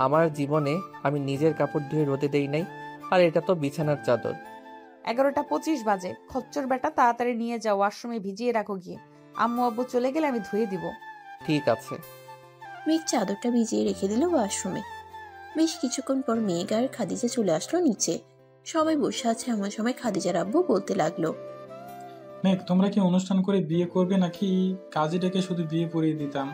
আমার জীবনে আমি নিজের কাপড় ধুয়ে রোদে দেই নাই, আর এটা তো বিছানার চাদর। 11:25 বাজে। খচ্চর বেটা, তাড়াতাড়ি নিয়ে যাও, ওয়াশরুমে ভিজিয়ে রাখো গিয়ে। আম্মু আব্বু চলে গেলে আমি ধুয়ে দিব। ঠিক আছে। মেঘ চাদরটা ভিজিয়ে রেখে দিল ওয়াশরুমে। বেশ কিছুক্ষণ পর মেঘ আর খাদিজা চলে আসলো নিচে। সবাই বসে আছে, এমন সময় খাদিজার আব্বু বলতে লাগলো, মেঘ, তোমরা কি অনুষ্ঠান করে বিয়ে করবে নাকি কাজী ডেকে শুধু বিয়ে পড়িয়ে দিতাম?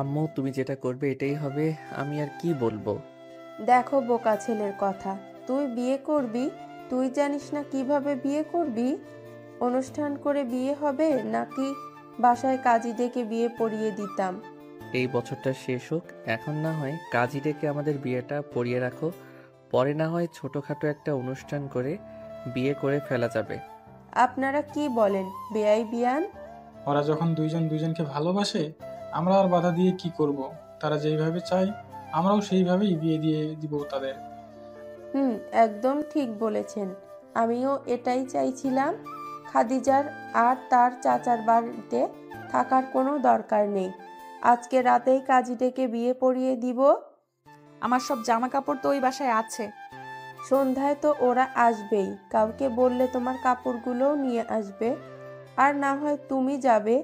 আম্মু, তুমি যেটা করবে এটাই হবে, আমি আর কি বলবো। দেখো বোকা ছেলের কথা, তুই বিয়ে করবি? তুই জানিস না কিভাবে বিয়ে করবি? অনুষ্ঠান করে বিয়ে হবে নাকি বাসায় কাজী ডেকে বিয়ে পড়িয়ে দিতাম? এই বছরটা শেষ হোক, এখন না হয় কাজী ডেকে আমাদের বিয়েটা পড়িয়ে রাখো, পরে না হয় ছোটখাটো একটা অনুষ্ঠান করে বিয়ে করে ফেলা যাবে। আপনারা কি বলেন বেয়াই বিয়ান? ওরা যখন দুইজন দুইজনকে ভালোবাসে, আমরা আর বাধা দিয়ে কি করব? তারা যেইভাবে চায় আমরাও সেইভাবেই বিয়ে দিয়ে দিব তাদের। একদম ঠিক বলেছেন। আমিও এটাই চাইছিলাম। খাদিজার আর তার চাচার বাড়িতে থাকার কোনো দরকার নেই। আজকে রাতেই কাজী ডেকে বিয়ে পড়িয়ে দিব। আমার সব জামা কাপড় তো ওই বাসায় আছে। সন্ধ্যায় তো ওরা আসবেই। কাউকে বললে তোমার কাপড়গুলোও নিয়ে আসবে। আর না হয় তুমি যাবে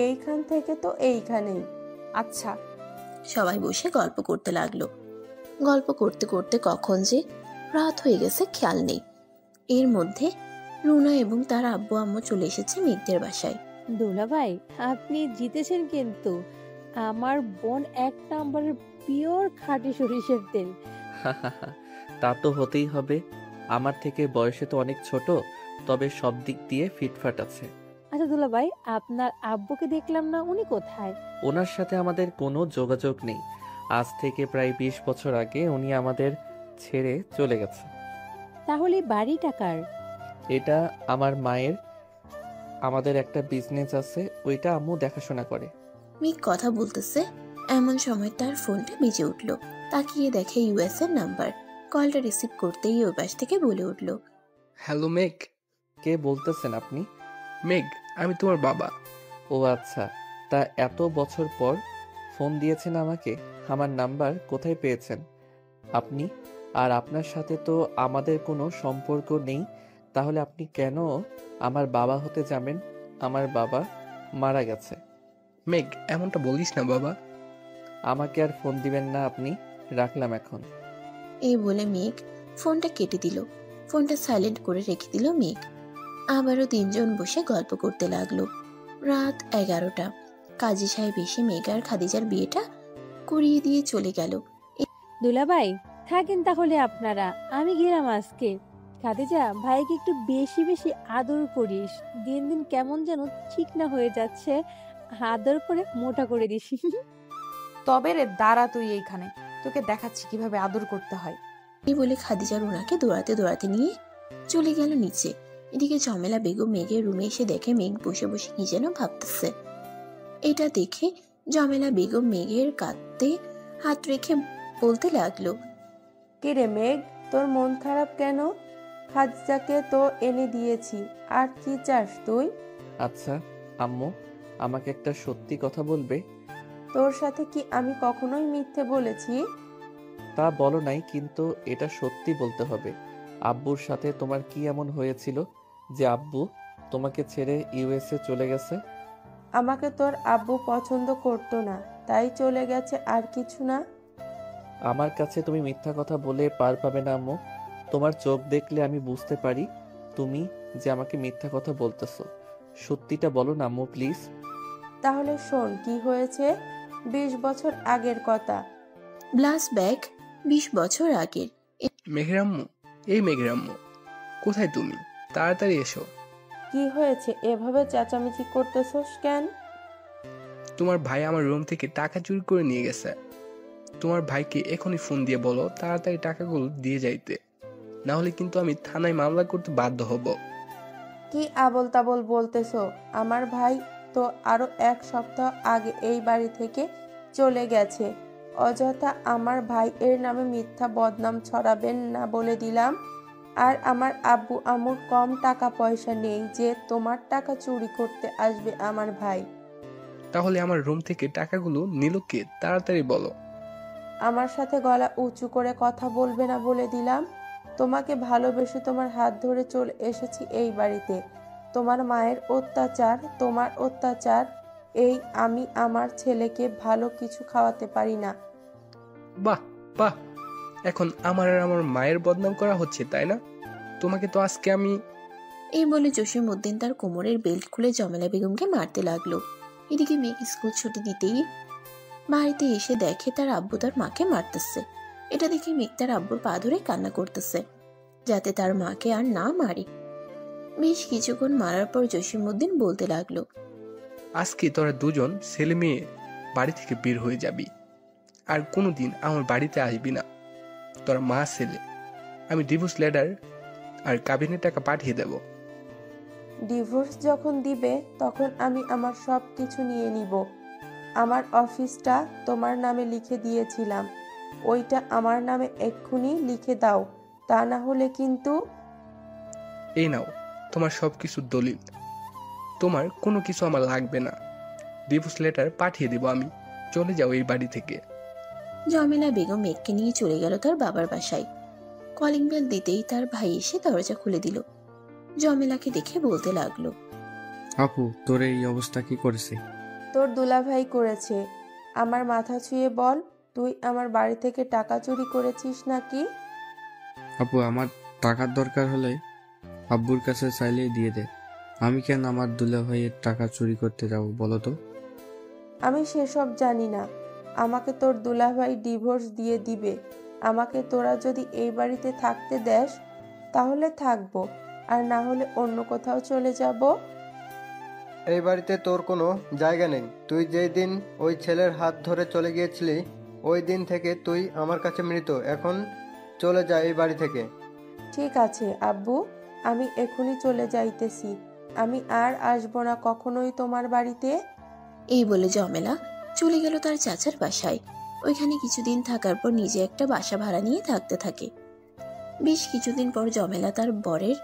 এইখান থেকে তো এইখানেই। আচ্ছা। সবাই বসে গল্প করতে লাগলো। গল্প করতে করতে কখন যে রাত হয়ে গেছে খেয়াল নেই। এর মধ্যে রুনা এবং তার আব্বু আম্মু চলে এসেছে মেঘদের বাসায়। দুলাভাই, আপনি জিতেছেন কিন্তু। আমার বোন 1 নম্বরের পিওর খাঁটি সরিষার তেল। তা তো হতেই হবে। আমার থেকে বয়সে তো অনেক ছোট, তবে সব দিক দিয়ে ফিটফাট আছে। আচ্ছা দুলাভাই, আপনার আব্বুকে দেখলাম না, উনি কোথায়? ওনার সাথে আমাদের কোনো যোগাযোগ নেই। আজ থেকে প্রায় 20 বছর আগে উনি আমাদের ছেড়ে চলে গেছে। তাহলে বাড়িটা কার? এটা আমার মায়ের। আমাদের একটা বিজনেস আছে, ওইটা আম্মু দেখাশোনা করে। মেঘ কথা বলতেছে, এমন সময় তার ফোনটা বেজে উঠল। তাকিয়ে দেখে ইউএস এর নাম্বার। কলটা রিসিভ করতেই ওই পাশ থেকে বলে উঠল, হ্যালো মেঘ। কে বলতেছেন আপনি? মেঘ, আমি তোমার বাবা। ও আচ্ছা, তা এত বছর পর ফোন দিয়েছেন আমাকে। আমার নাম্বার কোথায় পেয়েছেন আপনি? আর আপনার সাথে তো আমাদের কোনো সম্পর্ক নেই, তাহলে আপনি কেন আমার বাবা হতে যাবেন? আমার বাবা মারা গেছে। মেঘ, এমনটা বলিস না বাবা। আমাকে আর ফোন দিবেন না আপনি, রাখলাম এখন। এই বলে মেঘ ফোনটা কেটে দিল। ফোনটা সাইলেন্ট করে রেখে দিল মেঘ। আবারও তিনজন বসে গল্প করতে লাগলো। রাত 11টা। কাজী সাহেব এসে মেঘ আর খাদিজার বিয়েটা করিয়ে দিয়ে চলে গেল। দুলাভাই, থাকেন তাহলে আপনারা, আমি গেলাম আজকে। খাদিজা, ভাইকে একটু বেশি বেশি আদর করিস। দিন দিন কেমন যেন ঠিক না হয়ে যাচ্ছে, আদর করে মোটা করে দিস। তবে রে, দাঁড়া তুই এইখানে, তোকে দেখাচ্ছি কিভাবে আদর করতে হয়। এই বলে খাদিজা রুনাকে দৌড়াতে দৌড়াতে নিয়ে চলে গেল নিচে। এদিকে ঝমেলা বেগম মেঘের রুমে এসে দেখে মেঘ বসে বসে কি যেন ভাবতেছে। এটা দেখে ঝমেলা বেগম মেঘের কাঁধে হাত রেখে বলতে লাগলো, কিরে মেঘ, তোর মন খারাপ কেন? খাদিজাকে তো এনে দিয়েছি, আর কি চাস তুই? আচ্ছা আম্মু, আমাকে একটা সত্যি কথা বলবে? তোর সাথে কি আমি কখনোই মিথ্যে বলেছি? তা বলো নাই, কিন্তু এটা সত্যি বলতে হবে। আব্বুর সাথে তোমার কি এমন হয়েছিল যে আব্বু তোমাকে ছেড়ে ইউএসএ চলে গেছে? আমাকে তোর আব্বু পছন্দ করতো না, তাই চলে গেছে, আর কিছু না। আমার কাছে তুমি মিথ্যা কথা বলে পার পাবে না আম্মু। তোমার চোখ দেখলে আমি বুঝতে পারি তুমি যে আমাকে মিথ্যা কথা বলতেছো। সত্যিটা বলো না আম্মু, প্লিজ। তাহলে শোন কি হয়েছে। 20 বছর আগের কথা। ব্লাস ব্যাগ 20 বছর আগের। মেঘের আম্মু, এই মেঘের আম্মু, কোথায় তুমি? তাড়াতাড়ি এসো। কি হয়েছে, এভাবে চেঁচামেচি করতেছস কেন? তোমার ভাই আমার রুম থেকে টাকা চুরি করে নিয়ে গেছে। তোমার ভাইকে এখনই ফোন দিয়ে বলো তাড়াতাড়ি টাকাগুলো দিয়ে যাইতে, না হলে কিন্তু আমি থানায় মামলা করতে বাধ্য হব। কি আবল তাবল বলতেছো? আমার ভাই তো আরো 1 সপ্তাহ আগে এই বাড়ি থেকে চলে গেছে। অযথা আমার ভাই এর নামে মিথ্যা বদনাম ছড়াবেন না বলে দিলাম। আর আমার আব্বু আম্মুর কম টাকা পয়সা নেই যে তোমার টাকা চুরি করতে আসবে আমার ভাই। তাহলে আমার রুম থেকে টাকাগুলো নিল কে? তাড়াতাড়ি বলো। আমার সাথে গলা উঁচু করে কথা বলবে না বলে দিলাম। তোমাকে ভালোবেসে তোমার হাত ধরে চলে এসেছি এই বাড়িতে। তোমার মায়ের অত্যাচার, তোমার অত্যাচার, এই আমি আমার ছেলেকে ভালো কিছু খাওয়াতে পারি না। বাহ বাহ, এখন আমার আর আমার মায়ের বদনাম করা হচ্ছে, তাই না? তোমাকে তো আজকে আমি। এই বলে জসিমউদ্দিন তার কোমরের বেল্ট খুলে ঝমেলা বেগমকে মারতে লাগলো। এদিকে মেঘ স্কুল ছুটি দিতেই বাড়িতে এসে দেখে তার আব্বু তার মাকে মারতেছে। এটা দেখে মেঘ তার আব্বুর পা ধরে কান্না করতেছে যাতে তার মাকে আর না মারে। বেশ কিছুক্ষণ মারার পর জসিমউদ্দিন বলতে লাগলো, আজকে তোরা দুজন ছেলে মেয়ে বাড়ি থেকে বের হয়ে যাবি, আর কোনোদিন আমার বাড়িতে আসবি না। তোরা মা ছেলে। আমি ডিভোর্স লেটার আর কাবিনের টাকা পাঠিয়ে দেব। ডিভোর্স যখন দিবে তখন আমি আমার সব কিছু নিয়ে নিব। আমার অফিসটা তোমার নামে লিখে দিয়েছিলাম, ওইটা আমার নামে এক্ষুনি লিখে দাও। তা না হলে কিন্তু। এই নাও তোমার সব কিছুর দলিল। তোমার কোনো কিছু আমার লাগবে না, ডিভোর্স লেটার পাঠিয়ে দেবো আমি। চলে যাও এই বাড়ি থেকে। জমেলা বেগম মেঘকে নিয়ে চলে গেল তার বাবার বাসায়। কলিং বেল দিতেই তার ভাই এসে দরজা খুলে দিল। জমেলাকে দেখে বলতে লাগলো, আপু তোর এই অবস্থা কি করেছে? তোর দুলাভাই করেছে। আমার মাথা ছুঁয়ে বল, তুই আমার বাড়ি থেকে টাকা চুরি করেছিস নাকি? আপু আমার টাকার দরকার হলে আব্বুর কাছে চাইলেই দিয়ে দে। আমি কেন আমার দুলাভাইয়ের টাকা চুরি করতে যাব বলো তো? আমি সেসব জানি না। আমাকে তোর দুলাভাই ডিভোর্স দিয়ে দিবে। আমাকে তোরা যদি এই বাড়িতে থাকতে দেস তাহলে থাকবো, আর না হলে অন্য কোথাও চলে যাব। এই বাড়িতে তোর কোনো জায়গা নেই। তুই যেই দিন ওই ছেলের হাত ধরে চলে গিয়েছিলি ওই দিন থেকে তুই আমার কাছে মৃত। এখন চলে যা এই বাড়ি থেকে। ঠিক আছে আব্বু, আমি এখনই চলে যাইতেছি। আমি আর আসবো না কখনোই তোমার বাড়িতে। এই বলে জমেলা চলে গেল তার চাচার বাসায়। ওইখানে কিছুদিন থাকার পর নিজে একটা বাসা ভাড়া নিয়ে থাকতে থাকে। বেশ কিছুদিন পর জমেলা তার বরের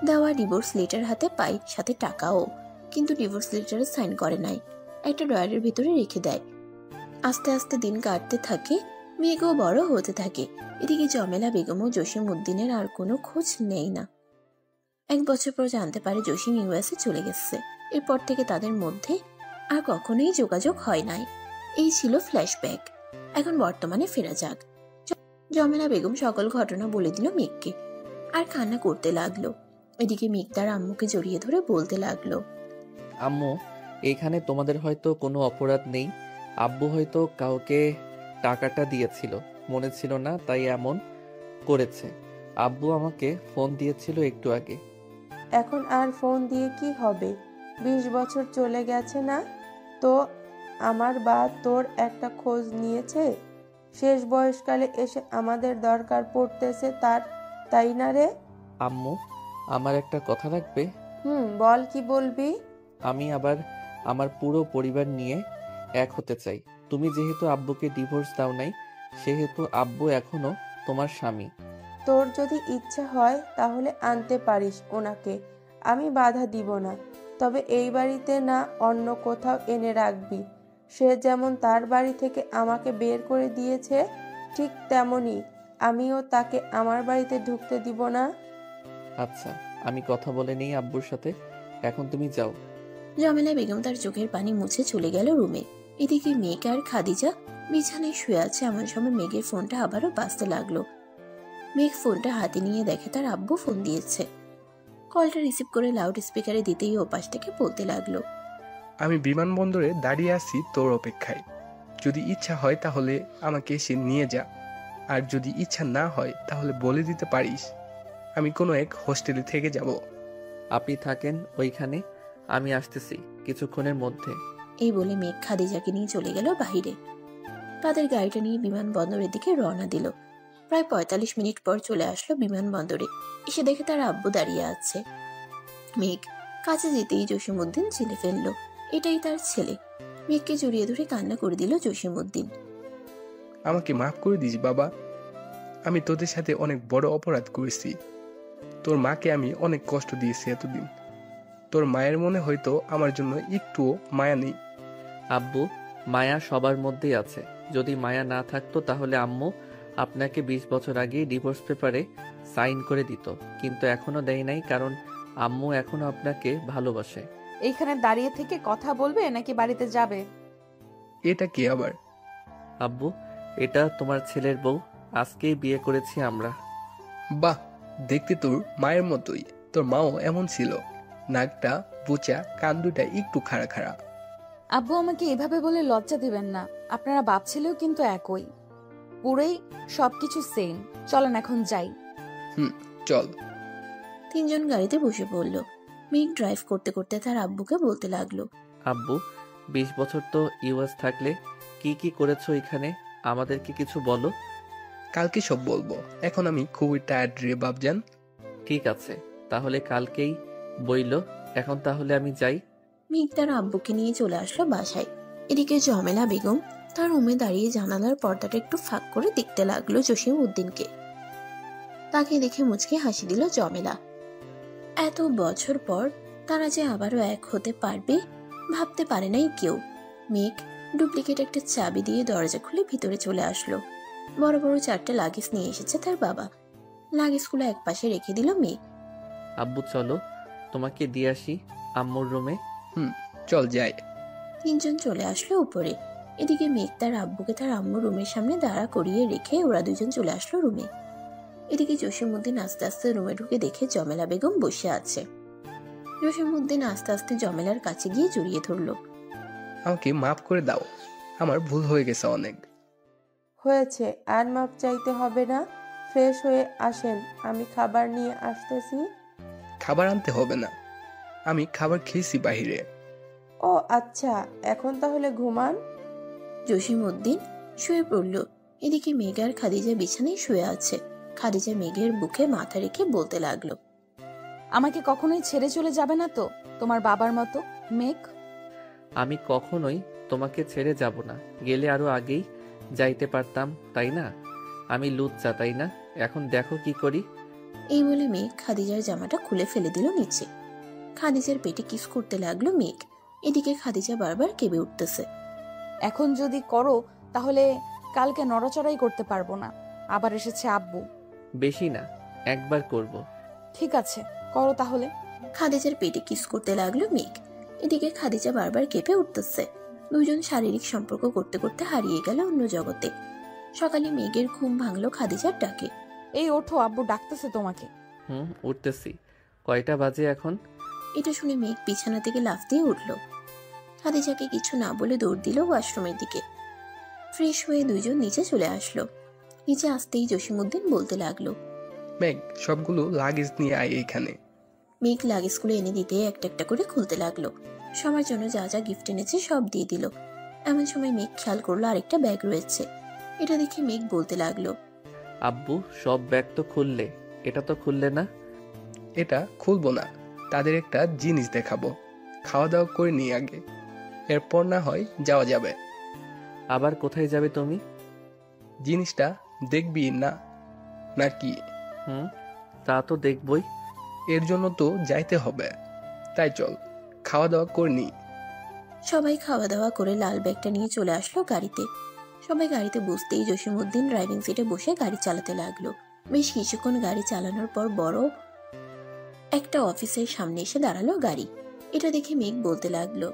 দেওয়া ডিভোর্স লেটার হাতে পায়, সাথে টাকাও। কিন্তু ডিভোর্স লেটারে সাইন করে নাই, একটা ড্রয়ারের ভিতরে রেখে দেয়। আস্তে আস্তে দিন কাটতে থাকে, মেঘও বড় হতে থাকে। এদিকে জমেলা বেগম ও জসিম উদ্দিনের আর কোনো খোঁজ নেই না। 1 বছর পর জানতে পারে জসিম ইউএসএ চলে গেছে। এরপর থেকে তাদের মধ্যে আর কখনোই যোগাযোগ হয় নাই। এই ছিল ফ্ল্যাশব্যাক। এখন বর্তমানে ফেরা যাক। জমেলা বেগম সকল ঘটনা বলে দিল মেঘকে, আর কান্না করতে লাগলো। এদিকে মেঘ তার আম্মুকে জড়িয়ে ধরে বলতে লাগলো, আম্মু, এখানে তোমাদের হয়তো কোনো অপরাধ নেই। আব্বু হয়তো কাউকে টাকাটা দিয়েছিল, মনে ছিল না, তাই এমন করেছে। আব্বু আমাকে ফোন দিয়েছিল একটু আগে। এখন আর ফোন দিয়ে কি হবে? 20 বছর চলে গেছে না তো? আমার বা তোর একটা খোঁজ নিয়েছে? শেষ বয়সকালে এসে আমাদের দরকার পড়তেছে তার, তাই না রে? আম্মু, আমার একটা কথা রাখবে? বল, কি বলবি? আমি আবার আমার পুরো পরিবার নিয়ে এক হতে চাই। তুমি যেহেতু আব্বুকে ডিভোর্স দাও নাই, সেহেতু আব্বু এখনো তোমার স্বামী। তোর যদি ইচ্ছা হয় তাহলে আনতে পারিস ওনাকে, আমি বাধা দিব না। তবে এই বাড়িতে না, অন্য কোথাও এনে রাখবি। সে যেমন তার বাড়ি থেকে আমাকে বের করে দিয়েছে, ঠিক তেমনি আমিও তাকে আমার বাড়িতে ঢুকতে দিব না। আচ্ছা, আমি কথা বলে নেই আব্বুর সাথে। এখন তুমি যাও। জমেলা বেগম তার চোখের পানি মুছে চলে গেল রুমে। এদিকে মেঘ আর খাদিজা বিছানায় শুয়ে আছে। এমন সময় মেঘের ফোনটা আবারও বাজতে লাগলো। মেঘ ফোনটা হাতে নিয়ে দেখে তার আব্বু ফোন দিয়েছে। কলটা রিসিভ করে লাউড স্পিকারে দিতেই ওপাশ থেকে বলতে লাগলো, আমি বিমানবন্দরে দাঁড়িয়ে আছি তোর অপেক্ষায়। যদি ইচ্ছা হয় তাহলে আমাকে এসে নিয়ে যা, আর যদি ইচ্ছা না হয় তাহলে বলে দিতে পারিস আমি কোনো এক হোস্টেলে থেকে যাব। আপনি থাকেন ওইখানে, আমি আসতেছি কিছুক্ষণের মধ্যে। এই বলে মেঘ খাদিজাকে নিয়ে চলে গেল বাহিরে। তাদের গাড়িটা নিয়ে বিমানবন্দরের দিকে রওনা দিল। প্রায় 45 মিনিট পর চলে আসলো বিমানবন্দরে। এসে দেখে তার আব্বু দাঁড়িয়ে আছে। মেঘ কাছে যেতেই জসিমউদ্দিন ছেলে ফেললো, এটাই তার ছেলে। মেঘকে জড়িয়ে ধরে কান্না করে দিল জসিমউদ্দিন। আমাকে মাফ করে দিস বাবা, আমি তোদের সাথে অনেক বড় অপরাধ করেছি। তোর মাকে আমি অনেক কষ্ট দিয়েছি এতদিন। তোর মায়ের মনে হয়তো আমার জন্য একটুও মায়া নেই। আব্বু, মায়া সবার মধ্যেই আছে। যদি মায়া না থাকতো তাহলে আম্মু আপনাকে 20 বছর আগেই ডিভোর্স পেপারে সাইন করে দিত, কিন্তু এখনো দেয় নাই, কারণ আম্মু এখনো আপনাকে ভালোবাসে। এইখানে দাঁড়িয়ে থেকে কথা বলবে নাকি বাড়িতে যাবে? এটা কি আবার? আব্বু, এটা তোমার ছেলের বউ, আজকেই বিয়ে করেছি আমরা। বাহ, দেখতে তোর মায়ের মতোই। তোর মাও এমন ছিল, নাকটা বোচা, কান দুটা একটু খাড়া খাড়া। আব্বু, আমাকে এভাবে বলে লজ্জা দিবেন না। আপনারা বাপ ছেলেও কিন্তু একই, পুরোই সবকিছু সেম। চলেন এখন যাই। চল। 3 জন গাড়িতে বসে পড়ল। মেঘ ড্রাইভ করতে করতে তার আব্বুকে বলতে লাগলো, আব্বু, 20 বছর তো ইউএস থাকলে কি কি করেছো এখানে, আমাদেরকে কিছু বলো। কালকে সব বলবো, এখন আমি খুবই টায়ার্ড রে বাপজান। ঠিক আছে, তাহলে কালকেই বইলো। এখন তাহলে আমি যাই। মেঘ তার আব্বুকে নিয়ে চলে আসলো বাসায়। এদিকে জমেলা বেগম তার রুমে দাঁড়িয়ে জানালার পর্দাটা একটু ফাঁক করে দেখতে লাগলো জসিমউদ্দিনকে। তাকে দেখে মুচকে হাসি দিল জমেলা। এত বছর পর তারা যে আবারও এক হতে পারবে ভাবতে পারে নাই কেউ। মেঘ ডুপ্লিকেট একটা চাবি দিয়ে দরজা খুলে ভিতরে চলে আসলো। বড় বড় 4টে লাগেজ নিয়ে এসেছে তার বাবা। লাগেজগুলো এক পাশে রেখে দিল মেঘ। আব্বু চলো তোমাকে দিয়ে আসি আম্মুর রুমে। চল যাই। 3জন চলে আসলো উপরে। এদিকে মেঘ তার আব্বুকে তার আম্মুর রুমের সামনে দাঁড়া করিয়ে রেখে ওরা 2জন চলে আসলো রুমে। এদিকে জসিমউদ্দিন আস্তে আস্তে রুমে ঢুকে দেখে জমেলা বেগম বসে আছে। জসিমউদ্দিন আস্তে আস্তে জমেলার কাছে গিয়ে জড়িয়ে ধরল। আমাকে মাফ করে দাও, আমার ভুল হয়ে গেছে অনেক। হয়েছে, আর মাপ চাইতে হবে না। ফ্রেশ হয়ে আসেন, আমি খাবার নিয়ে আসতেছি। খাবার আনতে হবে না, আমি খাবার খেয়েছি বাহিরে। ও আচ্ছা, এখন তাহলে ঘুমান। জসিমউদ্দিন শুয়ে পড়ল। এদিকে মেঘ আর খাদিজা বিছানায় শুয়ে আছে। খাদিজা মেঘের বুকে মাথা রেখে বলতে লাগলো, আমাকে কখনোই ছেড়ে চলে যাবে না তো, তোমার বাবার মতো মেঘ? আমি কখনোই তোমাকে ছেড়ে যাব না। গেলে আরো আগেই যাইতে পারতাম, তাই না? আমি লুচ্চা, তাই না? এখন দেখো কি করি। এই বলে মেঘ খাদিজার জামাটা খুলে ফেলে দিল নিচে। খাদিজার পেটে কিস করতে লাগলো মেঘ। এদিকে খাদিজা বারবার কেঁপে উঠতেছে। এখন যদি করো তাহলে কালকে নড়াচড়াই করতে পারবো না। আবার এসেছে আব্বু। বেশি না, একবার করব। ঠিক আছে, করো তাহলে। খাদিজার পেটে কিস করতে লাগলো মেঘ। এদিকে খাদিজা বারবার কেঁপে উঠতেছে। 2জন শারীরিক সম্পর্ক করতে করতে হারিয়ে গেল অন্য জগতে। সকালে মেঘের ঘুম ভাঙলো খাদিজার ডাকে। এই ওঠো, আব্বু ডাকতেছে তোমাকে। উঠতেছি। কয়টা বাজে এখন? এটা শুনে মেঘ বিছানা থেকে লাফ দিয়ে উঠল। খাদিজাকে কিছু না বলে দৌড় দিল ওয়াশরুমের দিকে। ফ্রেশ হয়ে 2জন নিচে চলে আসলো। নিচে আসতেই জসিমউদ্দিন বলতে লাগলো, মেঘ, সবগুলো লাগেজ নিয়ে আয় এইখানে। মেঘ লাগেজগুলো এনে দিতে একটা একটা করে খুলতে লাগলো। সবার জন্য যা যা গিফট এনেছে সব দিয়ে দিল। এমন সময় মেঘ খেয়াল করলো আরেকটা ব্যাগ রয়েছে। এটা দেখে মেঘ বলতে লাগলো, আব্বু সব ব্যাগ তো খুললে, এটা তো খুললে না। এটা খুলবো না, তাদের একটা জিনিস দেখাবো। খাওয়া দাওয়া করে নিয়ে আগে, এরপর না হয় যাওয়া যাবে। আবার কোথায় যাবে তুমি? জিনিসটা দেখবি না নাকি? তা তো দেখবই। এর জন্য তো যাইতে হবে, তাই চল খাওয়া দাওয়া করে নি। সবাই খাওয়া দাওয়া করে লাল ব্যাগটা নিয়ে চলে আসলো গাড়িতে। সবাই গাড়িতে বসতেই জসিমউদ্দিন ড্রাইভিং সিটে বসে গাড়ি চালাতে লাগলো। বেশ কিছুক্ষণ গাড়ি চালানোর পর বড় একটা অফিসের সামনে এসে দাঁড়ালো গাড়ি। এটা দেখে মেঘ বলতে লাগলো,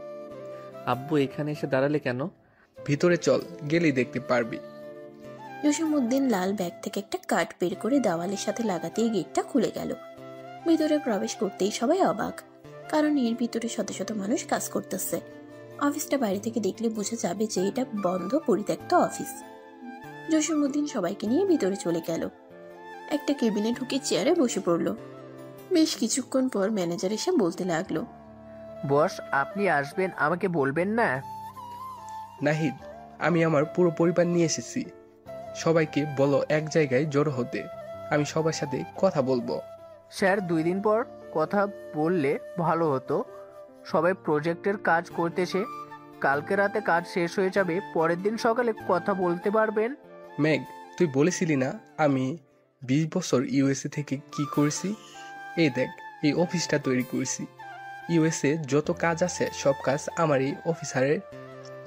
আব্বু এখানে এসে দাঁড়ালে কেন? ভিতরে চল, গেলেই দেখতে পারবি। জসিমউদ্দিন লাল ব্যাগ থেকে একটা কাঠ বের করে দেওয়ালের সাথে লাগাতেই গেটটা খুলে গেল। ভিতরে প্রবেশ করতেই সবাই অবাক, কারণ এর ভিতরে শত শত মানুষ কাজ করতেছে। অফিসটা বাইরে থেকে দেখলে বোঝা যাবে যে এটা বন্ধ পরিত্যক্ত অফিস। জসিমউদ্দিন সবাইকে নিয়ে ভিতরে চলে গেল। একটা কেবিনে ঢুকে চেয়ারে বসে পড়ল। বেশ কিছুক্ষণ পর ম্যানেজার এসে বলতে লাগলো, বস, আপনি আসবেন, আমাকে বলবেন না? নাহিদ, আমি আমার পুরো পরিবার নিয়ে এসেছি। সবাইকে বলো এক জায়গায় জড়ো হতে, আমি সবার সাথে কথা বলবো। স্যার, 2 দিন পর কথা বললে ভালো হতো। সবাই প্রজেক্টের কাজ করতেছে, কালকে রাতে কাজ শেষ হয়ে যাবে, পরের দিন সকালে কথা বলতে পারবেন। মেঘ, তুই বলেছিলি না আমি 20 বছর ইউএসএ থেকে কি করেছি? এই দেখ, এই অফিসটা তৈরি করেছি। ইউএসএ যত কাজ আছে সব কাজ আমার এই অফিসারের